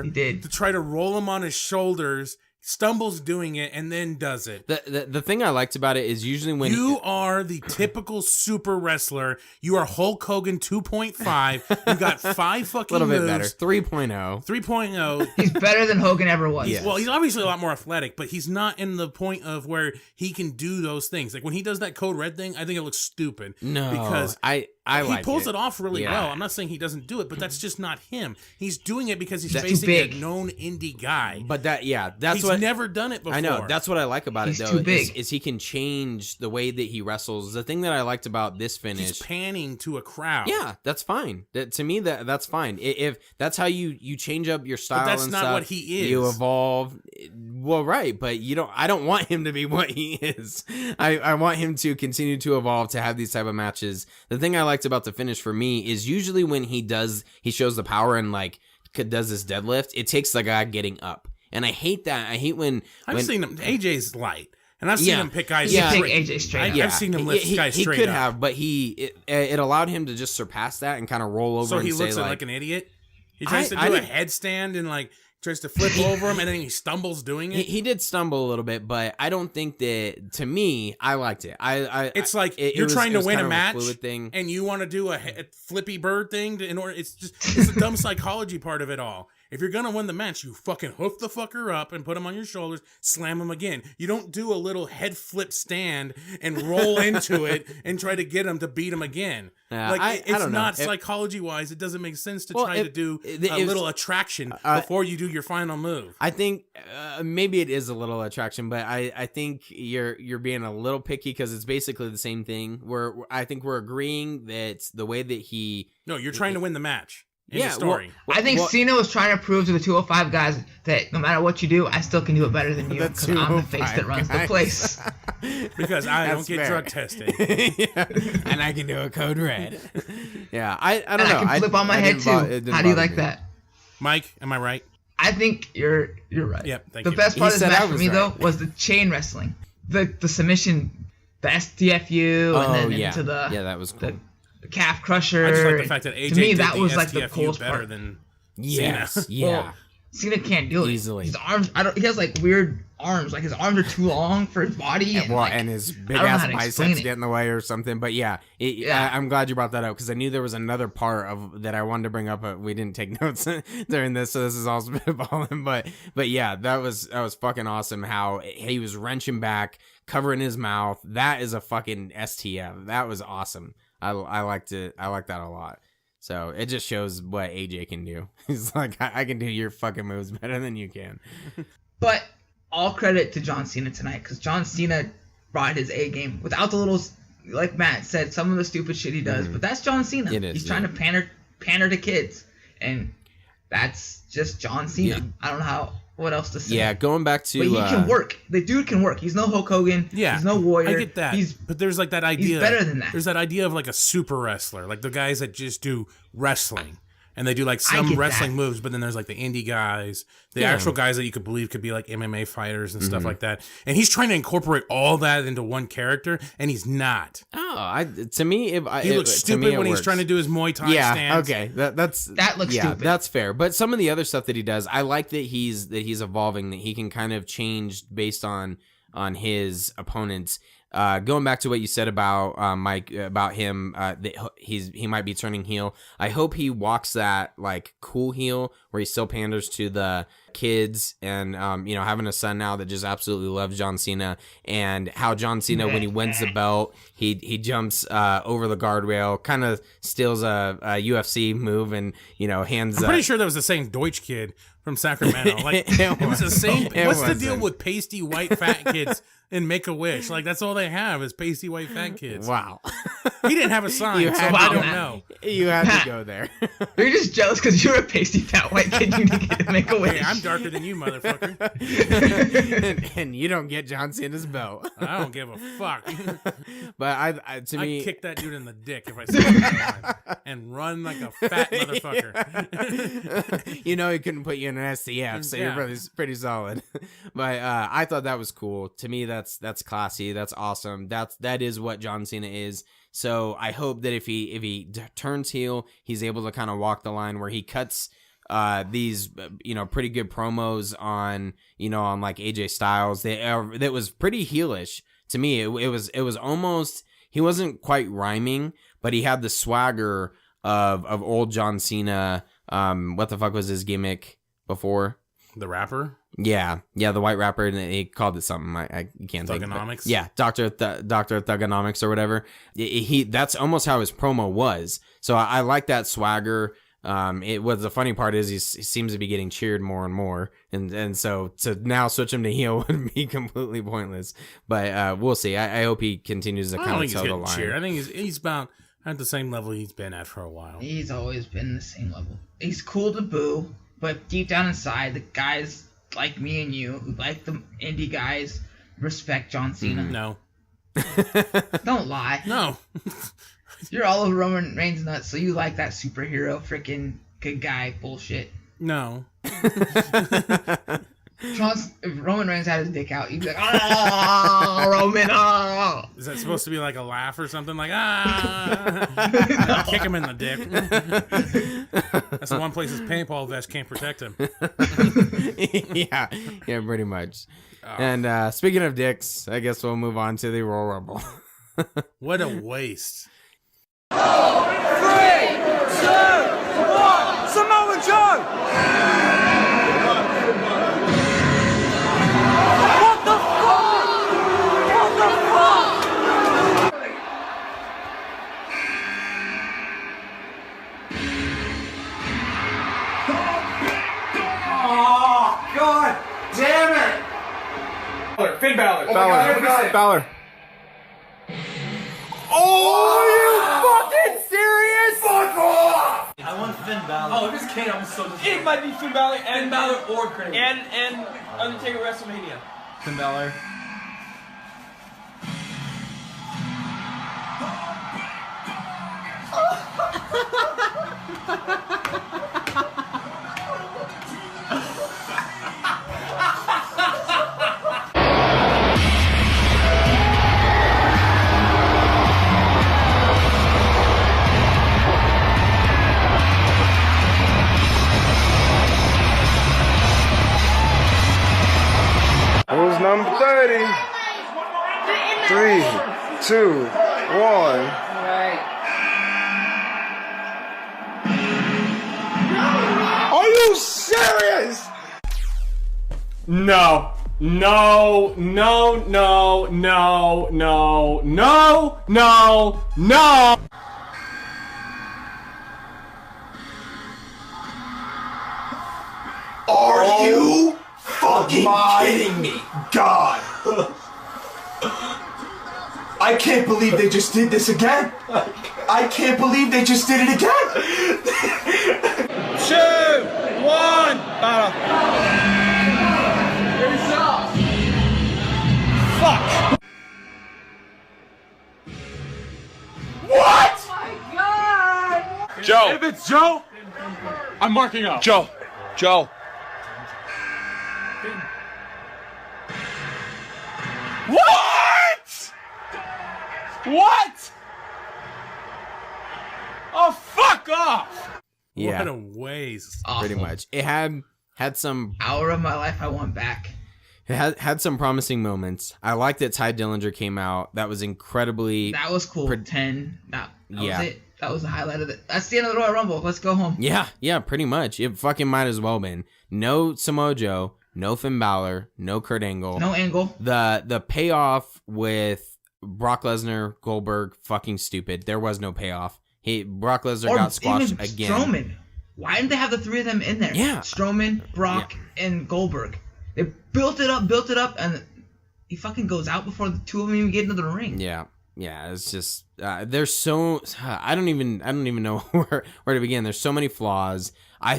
He did. to try to roll him on his shoulders. Stumbles doing it and then does it. The thing I liked about it is usually when You are the typical super wrestler. You are Hulk Hogan 2.5. You got 5 fucking a little bit moves. better, 3.0. 3.0. He's better than Hogan ever was. Yeah. Well, he's obviously a lot more athletic, but he's not in the point of where he can do those things. Like when he does that Code Red thing, I think it looks stupid. No, because I he like pulls it off really Yeah. well. I'm not saying he doesn't do it, but that's just not him. He's doing it because he's That's too facing a big. known indie guy. But that's He's what never done it before. I know. That's what I like about He's it, though. too big. Is he can change the way that he wrestles. The thing that I liked about this he's finish. panning to a crowd. Yeah, that's fine. To me, that's fine. If that's how you change up your style, that's and not stuff, what he is. You evolve. Well, right, but you don't. I don't want him to be what he is. I want him to continue to evolve, to have these type of matches. The thing I liked about the finish for me is usually when he shows the power and like does this deadlift, it takes the guy getting up, and I hate that. I hate when I've seen him. AJ's light. And I've seen him pick guys He can straight. pick AJ straight up. I've seen him lift guys he straight could up. have, but it allowed him to just surpass that and kind of roll over. So he and looks say, like an idiot. He tries to do I a didn't- headstand and like tries to flip over him, and then he stumbles doing it. He did stumble a little bit, but I don't think that. To me, I liked it. It's like it you're was- trying it to was win kind a of match, fluid thing. and you want to do a flippy bird thing in order. It's the dumb psychology part of it all. If you're gonna win the match, you fucking hoof the fucker up and put him on your shoulders, slam him again. You don't do a little head flip stand and roll into it and try to get him to beat him again. I It's don't know. not psychology wise. It doesn't make sense to Well, try to do a little attraction before you do your final move. I think maybe it is a little attraction, but I think you're being a little picky because it's basically the same thing. I think we're agreeing that the way that he No, you're trying to win the match. In Yeah, the story. I think Cena was trying to prove to the 205 guys that no matter what you do, I still can do it better than you because I'm the face that runs the place. Because I don't That's get fair. drug tested. Yeah, and I can do a code red. Yeah, I don't And know. I can flip on my head too. How do you like that? Mike, am I right? I think you're right. Yep, thank the you. best part He of this said I match for was me right. though was the chain wrestling, the submission, the STFU, and then into the that was cool. the calf crusher. I just like the fact that AJ to me did that the was like the STFU coolest better part. than Yes, Cena. yeah. Well, Cena can't do it Easily. His arms, he has like weird arms. Like his arms are too long for his body. And, Well, like, and his big I don't know ass how to biceps explain it. get in the way or something. But yeah, I'm glad you brought that up because I knew there was another part of that I wanted to bring up. But we didn't take notes during this, so this is all spitballing. But yeah, that was fucking awesome. How he was wrenching back, covering his mouth. That is a fucking STF. That was awesome. I liked it. I like that a lot. So it just shows what AJ can do. He's like, I can do your fucking moves better than you can. But all credit to John Cena tonight because John Cena brought his A game without the little, like Matt said, some of the stupid shit he does. But that's John Cena. It is, He's trying to pander to kids, and that's just John Cena. Yeah. I don't know what else to say. Yeah, going back to But he can work. The dude can work. He's no Hulk Hogan. Yeah, He's no Warrior. I get that. He's but there's like that idea. he's better than that. There's that idea of like a super wrestler, like the guys that just do wrestling. And they do like I some get wrestling that. moves, but then there's like the indie guys, the actual guys that you could believe could be like MMA fighters and stuff like that. And he's trying to incorporate all that into one character, and he's not. Oh, to me, He looks stupid when he's trying to do his Muay Thai stance. Okay, that looks stupid. That's fair. But some of the other stuff that he does, I like that he's evolving, that he can kind of change based on his opponents. Going back to what you said about Mike, about him, that he might be turning heel. I hope he walks that like cool heel where he still panders to the kids and having a son now that just absolutely loves John Cena, and how John Cena when he wins the belt he jumps over the guardrail, kind of steals a UFC move and hands. I'm pretty sure that was the same Deutsch kid from Sacramento. Like it was the same. What's the deal with pasty white fat kids in Make-A-Wish? Like that's all they have is pasty white fat kids. Wow. He didn't have a sign, You so had I to- don't know. You had to go there. You're just jealous because you're a pasty fat white kid. You didn't get to make a wish. Hey, I'm darker than you, motherfucker. and you don't get John Cena's belt. I don't give a fuck. But I'd kick that dude in the dick if I see him and run like a fat motherfucker. You know he couldn't put you in an SCF, so you're pretty solid. But I thought that was cool. To me, that's classy. That's awesome. That is what John Cena is. So I hope that if he turns heel, he's able to kind of walk the line where he cuts these pretty good promos on like AJ Styles. That was pretty heelish to me. It was almost, he wasn't quite rhyming, but he had the swagger of old John Cena. What the fuck was his gimmick before? The rapper? Yeah, the white rapper, and he called it something. I can't think of it. Thugonomics? Yeah, Dr. Thugonomics or whatever. That's almost how his promo was. So I like that swagger. The funny part is he seems to be getting cheered more and more, and so to now switch him to heel would be completely pointless. But we'll see. I hope he continues to kind of toe the line. Cheered. I think he's about at the same level he's been at for a while. He's always been the same level. He's cool to boo, but deep down inside, the guys like me and you, who like the indie guys, respect John Cena. No. Don't lie. No. You're all over Roman Reigns nuts, so you like that superhero freaking good guy bullshit. No. If Roman Reigns had his dick out, you'd be like, "Ah, Roman, ah!" Is that supposed to be like a laugh or something? Like, ah! Kick him in the dick. That's the one place his paintball vest can't protect him. yeah, pretty much. Oh. And speaking of dicks, I guess we'll move on to the Royal Rumble. What a waste. 3, 2, 1, Samoa Joe! What the fuck? What the fuck? Oh, God damn it! Finn Balor. Balor. Oh, you fucking serious? Fuck off! I want Finn Balor. Oh, if it's Kane, I'm so disappointed. It might be Finn Balor and Finn Balor or Craig. and Undertaker WrestleMania. Finn Balor. Who's number 30? 3, 2, 1. Are you serious? No. No. No. No. No. No. No. No. No. Are you fucking kidding me? God. I can't believe they just did this again. I can't believe they just did it again. 2, 1. Balor. Fuck. What? Joe. If it's Joe, I'm marking out. Joe. What? Oh, fuck off! Yeah. What a waste. Pretty much. It had some Hour of my life I want back. It had some promising moments. I like that Ty Dillinger came out. That was incredibly... That was cool. 10. That Yeah. was it. That was the highlight of it. That's the end of the Royal Rumble. Let's go home. Yeah, pretty much. It fucking might as well been. No Samoa Joe, no Finn Balor, no Kurt Angle. No Angle. The payoff with Brock Lesnar, Goldberg, fucking stupid. There was no payoff. Brock Lesnar got squashed even again. Strowman. Why didn't they have the three of them in there? Yeah. Strowman, Brock, and Goldberg. They built it up, and he fucking goes out before the two of them even get into the ring. Yeah. Yeah, it's just there's so I don't even know where to begin. There's so many flaws.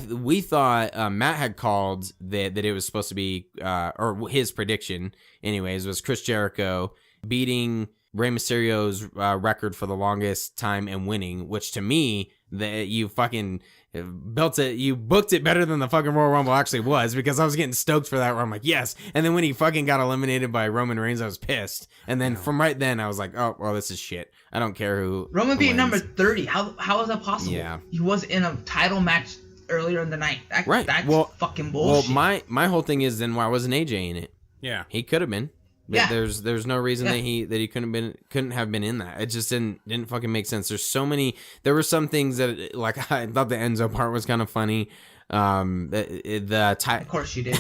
We thought Matt had called that it was supposed to be or his prediction anyways was Chris Jericho beating Rey Mysterio's record for the longest time and winning, which to me that you fucking you booked it better than the fucking Royal Rumble actually was, because I was getting stoked for that where I'm like, yes. And then when he fucking got eliminated by Roman Reigns, I was pissed. And then from right then I was like, oh, well, this is shit. I don't care who Roman beat wins. number 30. How is that possible? Yeah. He was in a title match earlier in the night. Right. That's fucking Well, bullshit. my whole thing is then why wasn't AJ in it? Yeah. He could have been. But Yeah. there's no reason that he couldn't have been in that. It just didn't fucking make sense. There were some things that, like, I thought the Enzo part was kind of funny. Of course you did.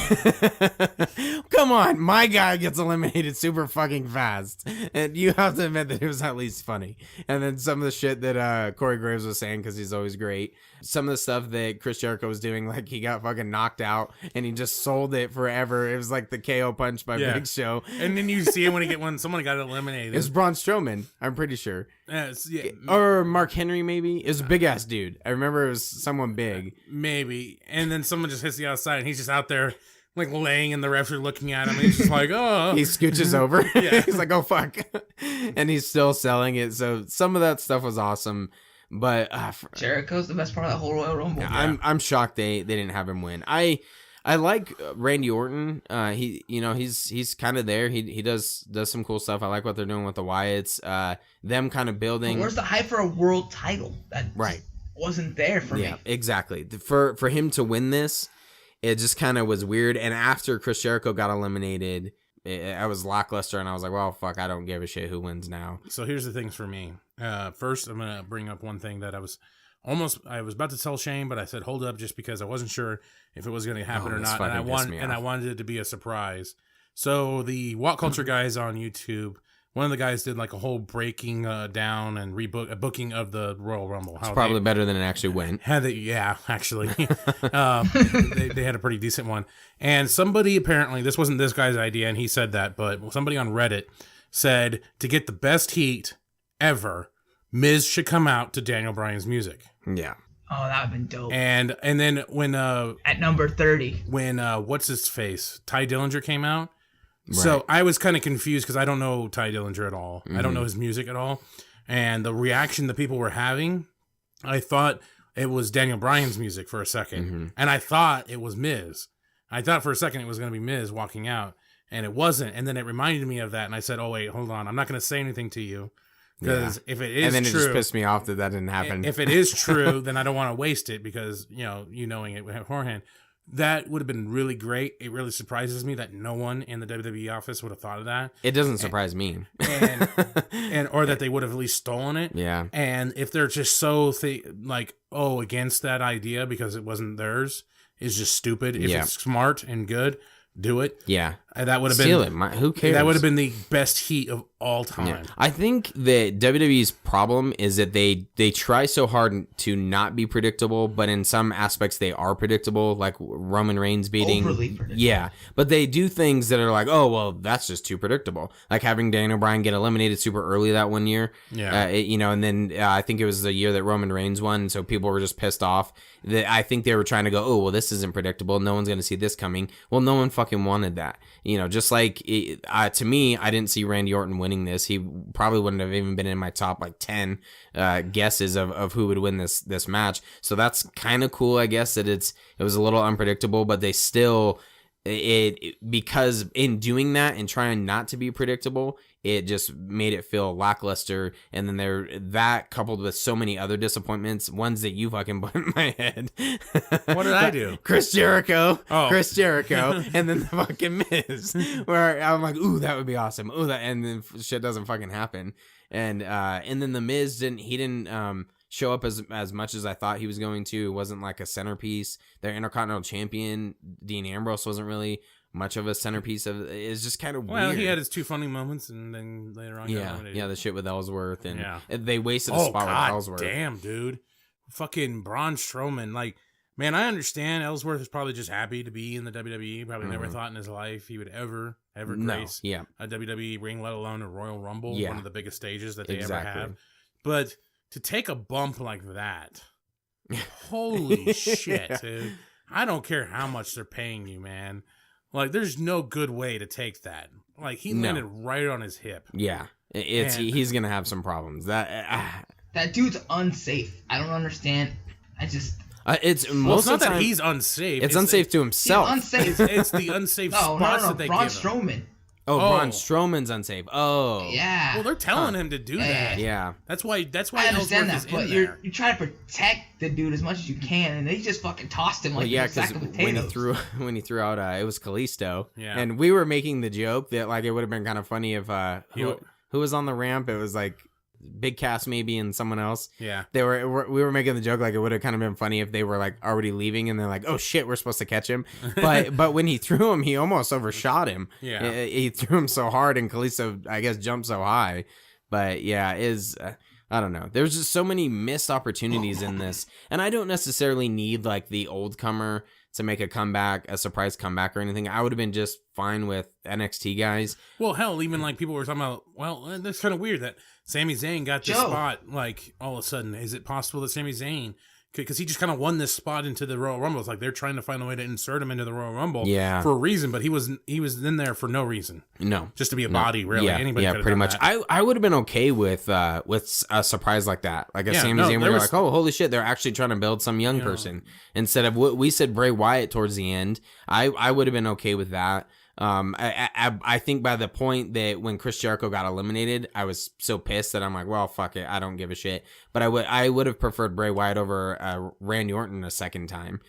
Come on, my guy gets eliminated super fucking fast, and you have to admit that it was at least funny. And then some of the shit that Corey Graves was saying, because he's always great. Some of the stuff that Chris Jericho was doing, like he got fucking knocked out and he just sold it forever. It was like the KO punch by Big Show. And then you see it when someone got eliminated. It was Braun Strowman, I'm pretty sure. Yeah. Or Mark Henry, maybe. It was a big ass dude. I remember it was someone big. Maybe. And then someone just hits the outside and he's just out there like laying and the refs are looking at him and he's just like, oh. He scooches over. Yeah. He's like, oh, fuck. And he's still selling it. So some of that stuff was awesome. But Jericho's the best part of that whole Royal Rumble. I'm shocked they didn't have him win. I like Randy Orton. He's kind of there. He does some cool stuff. I like what they're doing with the Wyatts. Them kind of building. But where's the hype for a world title? That right wasn't there for me. Yeah, exactly. For him to win this, it just kind of was weird. And after Chris Jericho got eliminated, I was lackluster, and I was like, well, fuck, I don't give a shit who wins now. So here's the things for me. First, I'm going to bring up one thing that I was about to tell Shane, but I said, hold up, just because I wasn't sure if it was going to happen or not. And I wanted it to be a surprise. So the What Culture guys on YouTube, one of the guys did like a whole breaking down and booking of the Royal Rumble. It's probably better than it actually went. Actually. They had a pretty decent one. And somebody apparently, this wasn't this guy's idea, and he said that, but somebody on Reddit said to get the best heat ever, Miz should come out to Daniel Bryan's music. Yeah. Oh, that would have been dope. And then when at number 30, when what's his face, Ty Dillinger came out. Right. So I was kind of confused because I don't know Ty Dillinger at all. I don't know his music at all. And the reaction that people were having, I thought it was Daniel Bryan's music for a second. And I thought it was Miz. I thought for a second it was going to be Miz walking out. And it wasn't. And then it reminded me of that. And I said, oh, wait, hold on. I'm not going to say anything to you. Because if it is true. And then it just pissed me off that didn't happen. If it is true, then I don't want to waste it because, you knowing it beforehand. That would have been really great. It really surprises me that no one in the WWE office would have thought of that. It doesn't surprise me. Or that they would have at least stolen it. Yeah. And if they're just so against that idea because it wasn't theirs, is just stupid. If it's smart and good, do it. Yeah. That would have Steal been it. Who cares? That would have been the best heat of all time. Yeah. I think that WWE's problem is that they try so hard to not be predictable, but in some aspects they are predictable, like Roman Reigns beating. Overly predictable. Yeah, but they do things that are like, oh well, that's just too predictable. Like having Daniel Bryan get eliminated super early that one year. Yeah. And then I think it was the year that Roman Reigns won, so people were just pissed off. That I think they were trying to go, oh well, this isn't predictable. No one's going to see this coming. Well, no one fucking wanted that. Just like to me, I didn't see Randy Orton winning this. He probably wouldn't have even been in my top 10 guesses of who would win this match. So that's kind of cool, I guess, that it was a little unpredictable, but they still because in doing that and trying not to be predictable, it just made it feel lackluster. And then that coupled with so many other disappointments, ones that you fucking put in my head. What did I do? Chris Jericho, and then the fucking Miz, where I'm like, ooh, that would be awesome. Ooh, and then shit doesn't fucking happen. And then the Miz didn't show up as much as I thought he was going to. It wasn't like a centerpiece. Their Intercontinental Champion, Dean Ambrose, wasn't really much of a centerpiece of it's just kind of weird. Well, he had his two funny moments, and then later on, the shit with Ellsworth, and they wasted a spot with Ellsworth. Damn, dude, fucking Braun Strowman, like Man, I understand Ellsworth is probably just happy to be in the WWE. Probably never thought in his life he would ever grace a WWE ring, let alone a Royal Rumble, one of the biggest stages that they ever have. But to take a bump like that, holy shit, dude. I don't care how much they're paying you, man. Like, there's no good way to take that. Like, he landed right on his hip. Yeah. He's going to have some problems. That dude's unsafe. I don't understand. It's not that he's unsafe. It's unsafe to himself. He's unsafe. It's the unsafe spots that they Braun give him. Strowman. Braun Strowman's unsafe. Oh. Yeah. Well, they're telling him to do that. Yeah. That's why I understand that, but you're trying to protect the dude as much as you can, and they just fucking tossed him like a sack of potatoes. when he threw out it was Kalisto. Yeah. And we were making the joke that like it would have been kind of funny if who was on the ramp? It was like Big Cass maybe and someone else. Yeah. We were making the joke like it would have kind of been funny if they were like already leaving and they're like, oh shit, we're supposed to catch him. But when he threw him, he almost overshot him. Yeah. He threw him so hard and Kalisto, I guess, jumped so high. But yeah, I don't know. There's just so many missed opportunities in this. And I don't necessarily need like the old comer to make a comeback, a surprise comeback or anything. I would have been just fine with NXT guys. Well, hell, even like people were talking about, well, that's kind of weird that Sami Zayn got this spot, like, all of a sudden. Is it possible that Sami Zayn, because he just kind of won this spot into the Royal Rumble. It's like they're trying to find a way to insert him into the Royal Rumble for a reason, but he was in there for no reason. No. Just to be a body, really. Yeah, Anybody could have pretty done much. that. I would have been okay with a surprise like that. Like a Sami Zayn where you're like, oh, holy shit, they're actually trying to build some young person. Instead of what we said Bray Wyatt towards the end, I would have been okay with that. I think by the point that when Chris Jericho got eliminated, I was so pissed that I'm like, well, fuck it, I don't give a shit. But I would have preferred Bray Wyatt over Randy Orton a second time.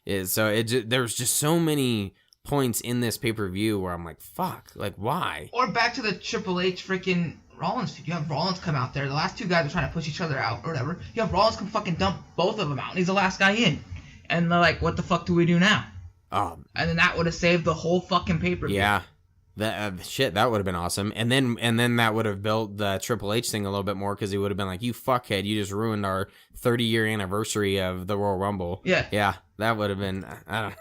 There's just so many points in this pay-per-view where I'm like, fuck, like why? Or back to the Triple H freaking Rollins feud. You have Rollins come out there. The last two guys are trying to push each other out or whatever. You have Rollins come fucking dump both of them out, and he's the last guy in. And they're like, what the fuck do we do now? And then that would have saved the whole fucking pay-per-view. Yeah. That would have been awesome. And then that would have built the Triple H thing a little bit more because he would have been like, you fuckhead, you just ruined our 30-year anniversary of the Royal Rumble. Yeah. Yeah, that would have been, I don't know.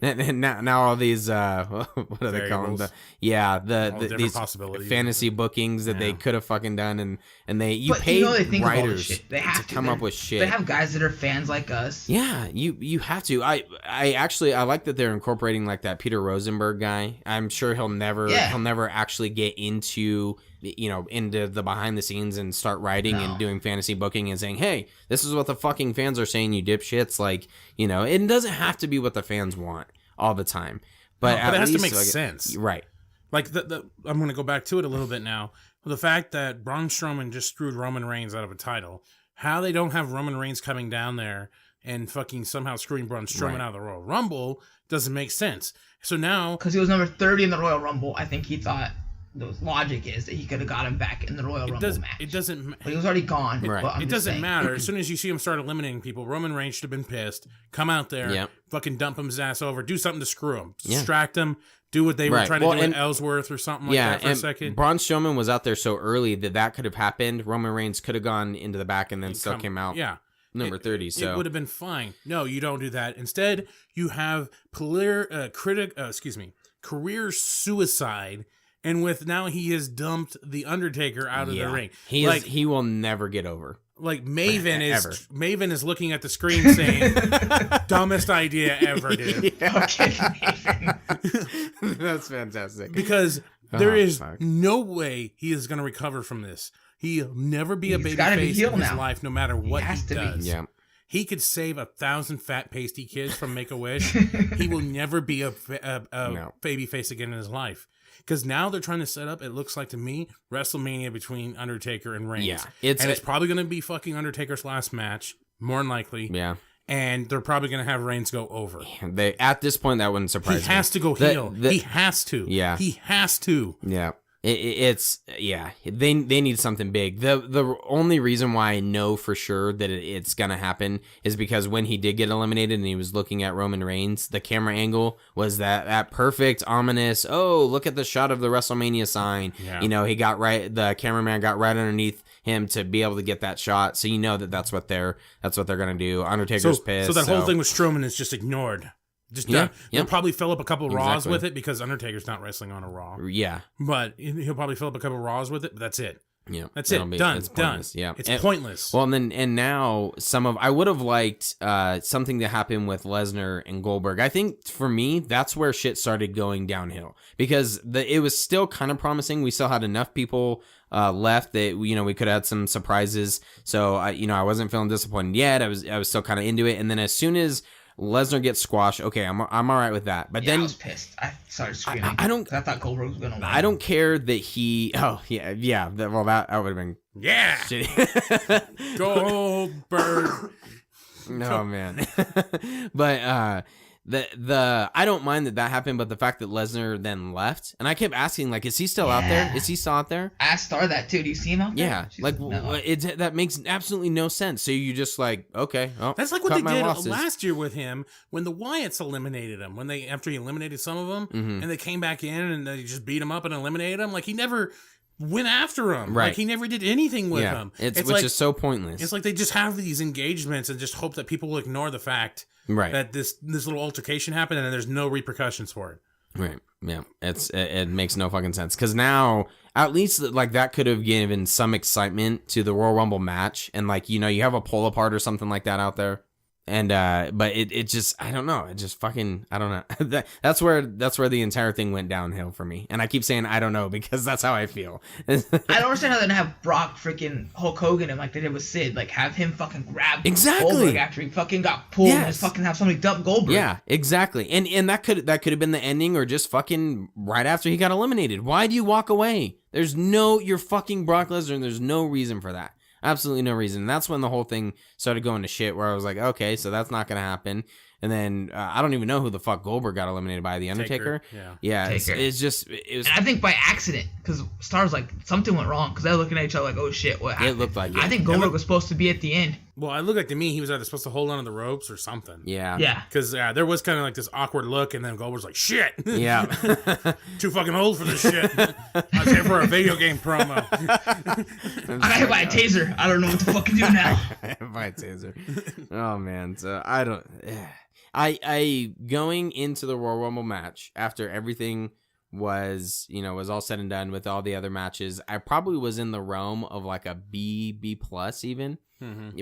Now all these what are they calling them? These possibilities. Fantasy bookings that they could have fucking done, and they paid they writers to come up with shit. They have guys that are fans like us. Yeah, you have to. I like that they're incorporating like that Peter Rosenberg guy. I'm sure he'll never actually get into the behind the scenes and start writing and doing fantasy booking and saying, hey, this is what the fucking fans are saying, you dipshits. Like, it doesn't have to be what the fans want all the time. But it has to make sense. Right. Like, I'm going to go back to it a little bit now. The fact that Braun Strowman just screwed Roman Reigns out of a title, how they don't have Roman Reigns coming down there and fucking somehow screwing Braun Strowman out of the Royal Rumble doesn't make sense. So now... Because he was number 30 in the Royal Rumble, I think he thought... The logic is that he could have got him back in the Royal Rumble match. It doesn't. But he was already gone. Right. It doesn't matter. As soon as you see him start eliminating people, Roman Reigns should have been pissed. Come out there, fucking dump his ass over, do something to screw him, distract him, do what they were trying to do with Ellsworth or something like that for a second. Braun Strowman was out there so early that could have happened. Roman Reigns could have gone into the back and then still came out. Yeah. Number 30. So it would have been fine. No, you don't do that. Instead, you have career suicide. And now he has dumped the Undertaker out of the ring. He will never get over. Like Maven is looking at the screen saying, "Dumbest idea ever, dude." That's fantastic. Because there is no way he is going to recover from this. He'll never be a babyface in his life, no matter what he does. Yeah. He could save 1,000 fat pasty kids from Make-A-Wish. He will never be a babyface again in his life. Because now they're trying to set up, it looks like to me, WrestleMania between Undertaker and Reigns. Yeah. It's probably going to be fucking Undertaker's last match, more than likely. Yeah. And they're probably going to have Reigns go over. At this point, that wouldn't surprise me. He has to go heel. He has to. Yeah. He has to. Yeah. They need something big. The only reason why I know for sure that it's gonna happen is because when he did get eliminated and he was looking at Roman Reigns, the camera angle was that perfect ominous, oh, look at the shot of the WrestleMania sign. Yeah. The cameraman got right underneath him to be able to get that shot. So you know that's what they're gonna do. Undertaker's pissed. So that whole thing with Strowman is just ignored. Just done. He'll probably fill up a couple Raws with it because Undertaker's not wrestling on a Raw. Yeah, but he'll probably fill up a couple Raws with it. But that's it. Yeah, that's it. Done. It's done. Pointless. Yeah, it's pointless. Well, and now I would have liked something to happen with Lesnar and Goldberg. I think for me, that's where shit started going downhill because it was still kind of promising. We still had enough people left that we could have had some surprises. So I wasn't feeling disappointed yet. I was still kind of into it. And then as soon as Lesnar gets squashed, okay, I'm all right with that. But then I was pissed. I started screaming. I thought Goldberg was gonna win. I don't care that he. Oh yeah. That would have been shitty. Goldberg. No man. But I don't mind that happened, but the fact that Lesnar then left, and I kept asking, like, is he still out there? Is he still out there? I asked Star that too. Do you see him out there? Yeah, that makes absolutely no sense. So you just like, okay, that's like what they did last year with him when the Wyatts eliminated him. After he eliminated some of them, and they came back in and they just beat him up and eliminated him. Like he never went after him. Right. Like he never did anything with him. Which is so pointless. It's like they just have these engagements and just hope that people will ignore the fact that this little altercation happened and there's no repercussions for it. Right. Yeah. It makes no fucking sense. Because now, at least like that could have given some excitement to the Royal Rumble match. And like, you have a pull apart or something like that out there. And but it just, I don't know, it just fucking, I don't know. That's where the entire thing went downhill for me. And I keep saying I don't know because that's how I feel. I don't understand how they didn't have Brock freaking Hulk Hogan and like they did with Sid, like have him fucking grab Goldberg after he fucking got pulled and just fucking have somebody dump Goldberg. Yeah, exactly. And that could have been the ending or just fucking right after he got eliminated. Why do you walk away? You're fucking Brock Lesnar and there's no reason for that. Absolutely no reason. And that's when the whole thing started going to shit where I was like, okay, so that's not going to happen. And then I don't even know who the fuck Goldberg got eliminated by, The Undertaker. Yeah. It's just... It was, and I think by accident, because Star's like, something went wrong, because they're looking at each other like, oh shit, what happened? It looked like it. I think Goldberg was supposed to be at the end. Well, it looked like to me he was either supposed to hold on to the ropes or something. Yeah. Yeah. Because there was kind of like this awkward look, and then Goldberg's like, shit. Yeah. Too fucking old for this shit. I was here for a video game promo. I got hit by a taser. I don't know what to fucking do now. By a taser. Oh, man. So, I don't... I going into the Royal Rumble match after everything was all said and done with all the other matches, I probably was in the realm of like a B plus even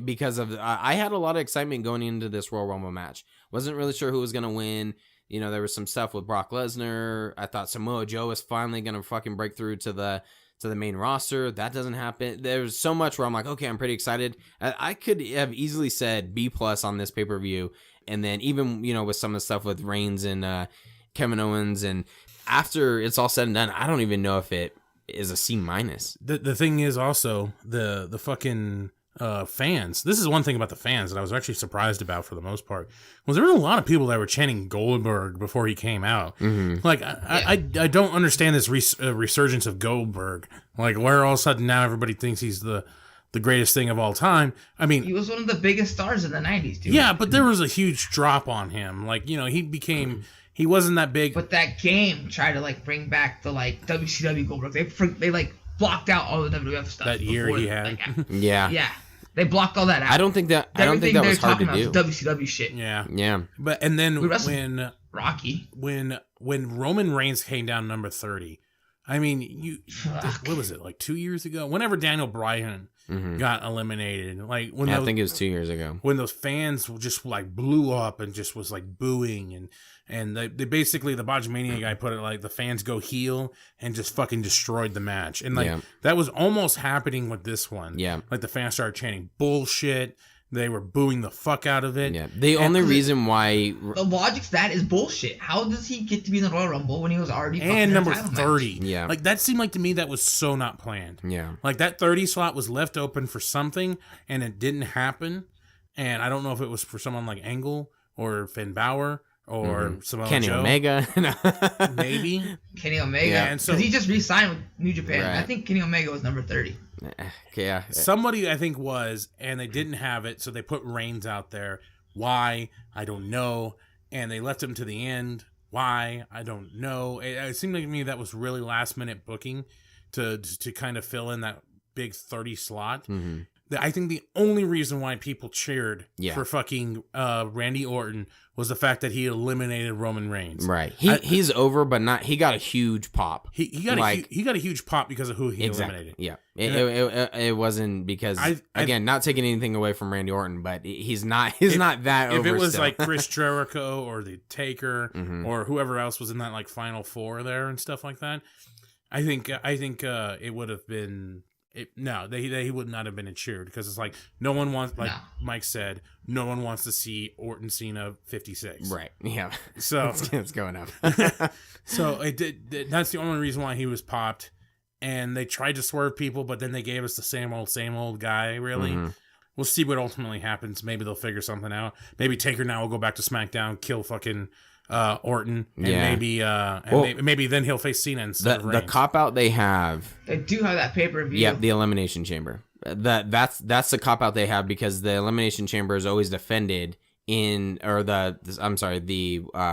because of I had a lot of excitement going into this Royal Rumble match. Wasn't really sure who was gonna win. There was some stuff with Brock Lesnar. I thought Samoa Joe was finally gonna fucking break through to the main roster. That doesn't happen. There's so much where I'm like, okay, I'm pretty excited. I could have easily said B plus on this pay-per-view. And then even, with some of the stuff with Reigns and Kevin Owens, and after it's all said and done, I don't even know if it is a C minus. The thing is also the fucking fans. This is one thing about the fans that I was actually surprised about for the most part. Was there were a lot of people that were chanting Goldberg before he came out. Like I don't understand this resurgence of Goldberg. Like where all of a sudden now everybody thinks he's the greatest thing of all time. I mean, he was one of the biggest stars in the 90s, dude. Yeah, but there was a huge drop on him. Like, he wasn't that big. But that game tried to like bring back the like WCW Goldberg. They like blocked out all the WWF stuff that year he had. Yeah. They blocked all that out. I don't think that was hard to do. WCW shit. Yeah. But and then when Rocky, when Roman Reigns came down number 30, I mean, what was it, like 2 years ago? Whenever Daniel Bryan got eliminated, like when I think it was 2 years ago, when those fans just like blew up and just was like booing and they basically, the Botchamania guy put it like the fans go heel and just fucking destroyed the match. And like that was almost happening with this one. Yeah. Like the fans started chanting bullshit. They were booing the fuck out of it. Yeah. The only reason why the logic's that is bullshit. How does he get to be in the Royal Rumble when he was already and number 30? Match? Yeah. Like that seemed like to me that was so not planned. Yeah. Like that 30 slot was left open for something and it didn't happen. And I don't know if it was for someone like Angle or Finn Balor or Samoa Kenny Joe. Omega. Maybe. Kenny Omega. Yeah, and so he just re-signed with New Japan. Right. I think Kenny Omega was number 30. Yeah. Somebody I think was, and they didn't have it, so they put Reigns out there. Why? I don't know. And they left him to the end. Why? I don't know. It seemed like to me that was really last minute booking to kind of fill in that big 30 slot. Mm-hmm. I think the only reason why people cheered Yeah. for fucking Randy Orton was the fact that he eliminated Roman Reigns. Right. He's over, but not. He got a huge pop. He got a huge pop because of who he eliminated. Yeah. It wasn't because again, not taking anything away from Randy Orton, but he's not that over. If it was still. like Chris Jericho or the Taker Mhm. or whoever else was in that like Final Four there and stuff like that, I think it would have been. He would not have been cheered because it's like no one wants, like Mike said, no one wants to see Orton Cena 56. Right. Yeah. So it's going up. So it did. That's the only reason why he was popped. And they tried to swerve people, but then they gave us the same old guy. Really, we'll see what ultimately happens. Maybe they'll figure something out. Maybe Taker now will go back to SmackDown, kill fucking Orton, and maybe then he'll face Cena instead of Reigns. The cop out they have. They do have that pay-per-view. Yeah, the Elimination Chamber. That's the cop out they have because the Elimination Chamber is always defended the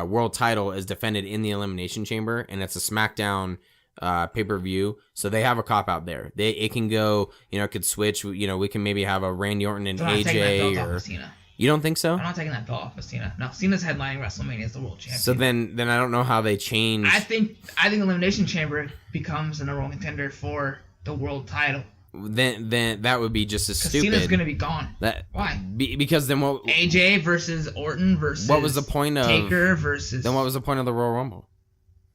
world title is defended in the Elimination Chamber, and it's a SmackDown pay-per-view. So they have a cop out there. It can go, it could switch. We can maybe have a Randy Orton and AJ or Cena. You don't think so? I'm not taking that belt off of Cena. No, Cena's headlining WrestleMania as the world champion. So then I don't know how they change. I think Elimination Chamber becomes the number one contender for the world title. Then that would be just as stupid. Cena's gonna be gone. Why? Because then what? AJ versus Orton versus. What was the point of Taker versus? Then what was the point of the Royal Rumble?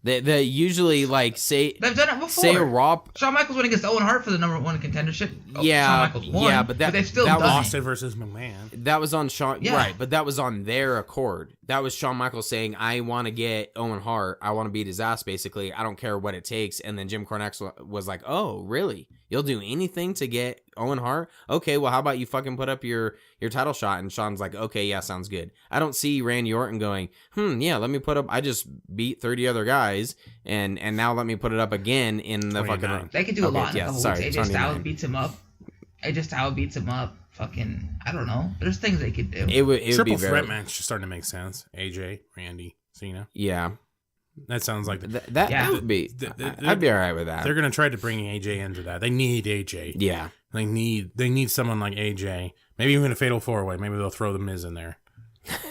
They usually say they've done it before. Say a Raw. Shawn Michaels went against Owen Hart for the number one contendership. Yeah, Shawn Michaels won, yeah, but they've still that done was Austin versus McMahon. That was on Shawn, right? But that was on their accord. That was Shawn Michaels saying, "I want to get Owen Hart. I want to beat his ass. Basically, I don't care what it takes." And then Jim Cornette was like, "Oh, really? You'll do anything to get Owen Hart? Okay, well, how about you fucking put up your title shot?" And Shawn's like, "Okay, yeah, sounds good." I don't see Randy Orton going, yeah, let me put up. I just beat 30 other guys, and now let me put it up again in the 29. fucking. They could do a lot in a couple weeks. AJ 29. Styles beats him up. AJ Styles beats him up. Fucking, I don't know. There's things they could do. It would Triple be threat match is starting to make sense. AJ, Randy, Cena. Yeah. That sounds like that would be. I'd be all right with that. They're gonna try to bring AJ into that. They need AJ. Yeah. They need someone like AJ. Maybe even a fatal 4-way. Maybe they'll throw the Miz in there.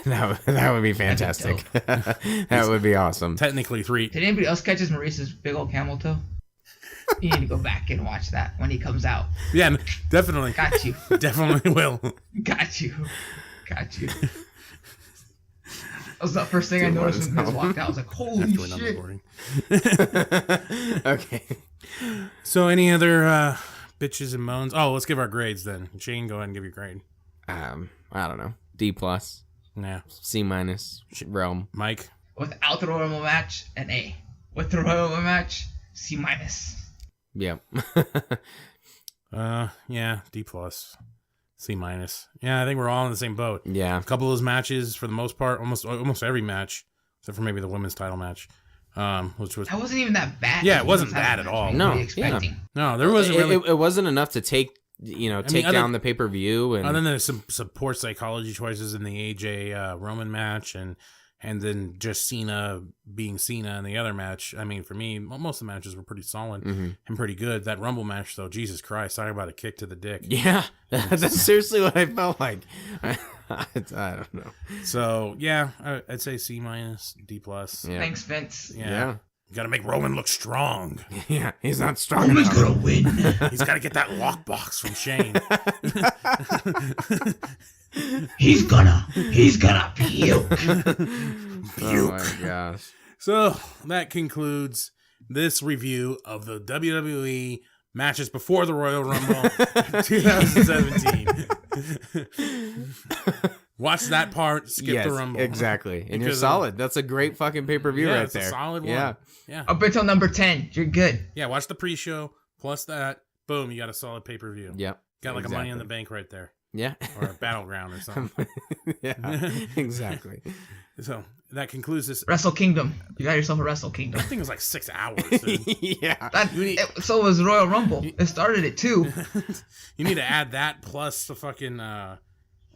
that would be fantastic. That would be awesome. Technically 3. Did anybody else catch Maurice's big old camel toe? You need to go back and watch that when he comes out. Yeah, definitely. Got you. Definitely will. Got you. That was the first thing I noticed when Miz walked out. I was like, holy shit. Okay. So any other bitches and moans? Oh, let's give our grades then. Shane, go ahead and give your grade. I don't know. D+. Nah. C-. Realm. Mike? Without the Royal Rumble match, an A. With the Royal Rumble match, C-. Yeah. Yeah, D+. C-. Yeah, I think we're all in the same boat. Yeah. A couple of those matches, for the most part, almost every match, except for maybe the women's title match, which was... That wasn't even that bad. Yeah, it wasn't bad at all. No, no, there wasn't really... It wasn't enough to take down the pay-per-view. And other than some poor psychology choices in the AJ Roman match and then just Cena being Cena in the other match. I mean, for me, most of the matches were pretty solid and pretty good. That Rumble match, though, Jesus Christ, talk about a kick to the dick. Yeah, that's seriously what I felt like. I don't know. So, yeah, I'd say C-, D+. Yeah. Thanks, Vince. Yeah. You got to make Roman look strong. Yeah, he's not strong Roman's enough. gonna win. He's got to get that lockbox from Shane. He's gonna puke. Oh my gosh. So that concludes this review of the WWE matches before the Royal Rumble 2017. Watch that part, skip the Rumble. Exactly. And you're solid. That's a great fucking pay-per-view right it's there. A solid one. Yeah. Up until number 10, you're good. Yeah, watch the pre-show, plus that. Boom, you got a solid pay-per-view. Yep. Got like a Money in the Bank right there. Yeah. Or a Battleground or something. Yeah, exactly. So that concludes this. Wrestle Kingdom. You got yourself a Wrestle Kingdom. I think it was like 6 hours. Dude. Yeah. So was Royal Rumble. It started at 2. You need to add that plus the fucking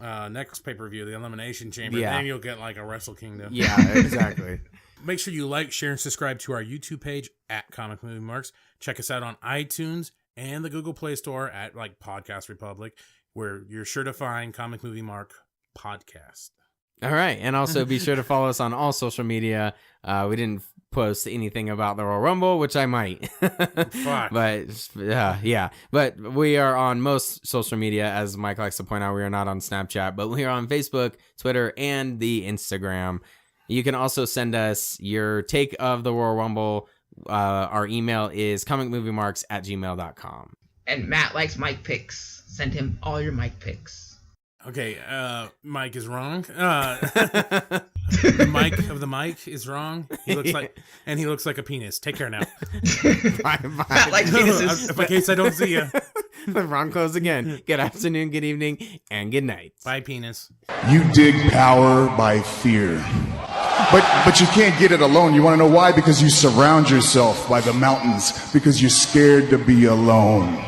next pay-per-view, the Elimination Chamber. Yeah. Then you'll get like a Wrestle Kingdom. Yeah, exactly. Make sure you like, share, and subscribe to our YouTube page at Comic Movie Marks. Check us out on iTunes and the Google Play Store at like Podcast Republic, where you're sure to find Comic Movie Mark Podcast. All right. And also be sure to follow us on all social media. We didn't post anything about the Royal Rumble, which I might. Fuck. But yeah. But we are on most social media, as Mike likes to point out. We are not on Snapchat, but we are on Facebook, Twitter, and the Instagram. You can also send us your take of the Royal Rumble. Our email is comicmoviemarks@gmail.com. And Matt likes Mike picks. Send him all your Mike picks. Okay, Mike is wrong. Mike of the mic is wrong. He looks like a penis. Take care now. Bye. Matt likes penises. In case I don't see you. The wrong close again. Good afternoon, good evening, and good night. Bye, penis. You dig power by fear. But you can't get it alone. You want to know why? Because you surround yourself by the mountains. Because you're scared to be alone.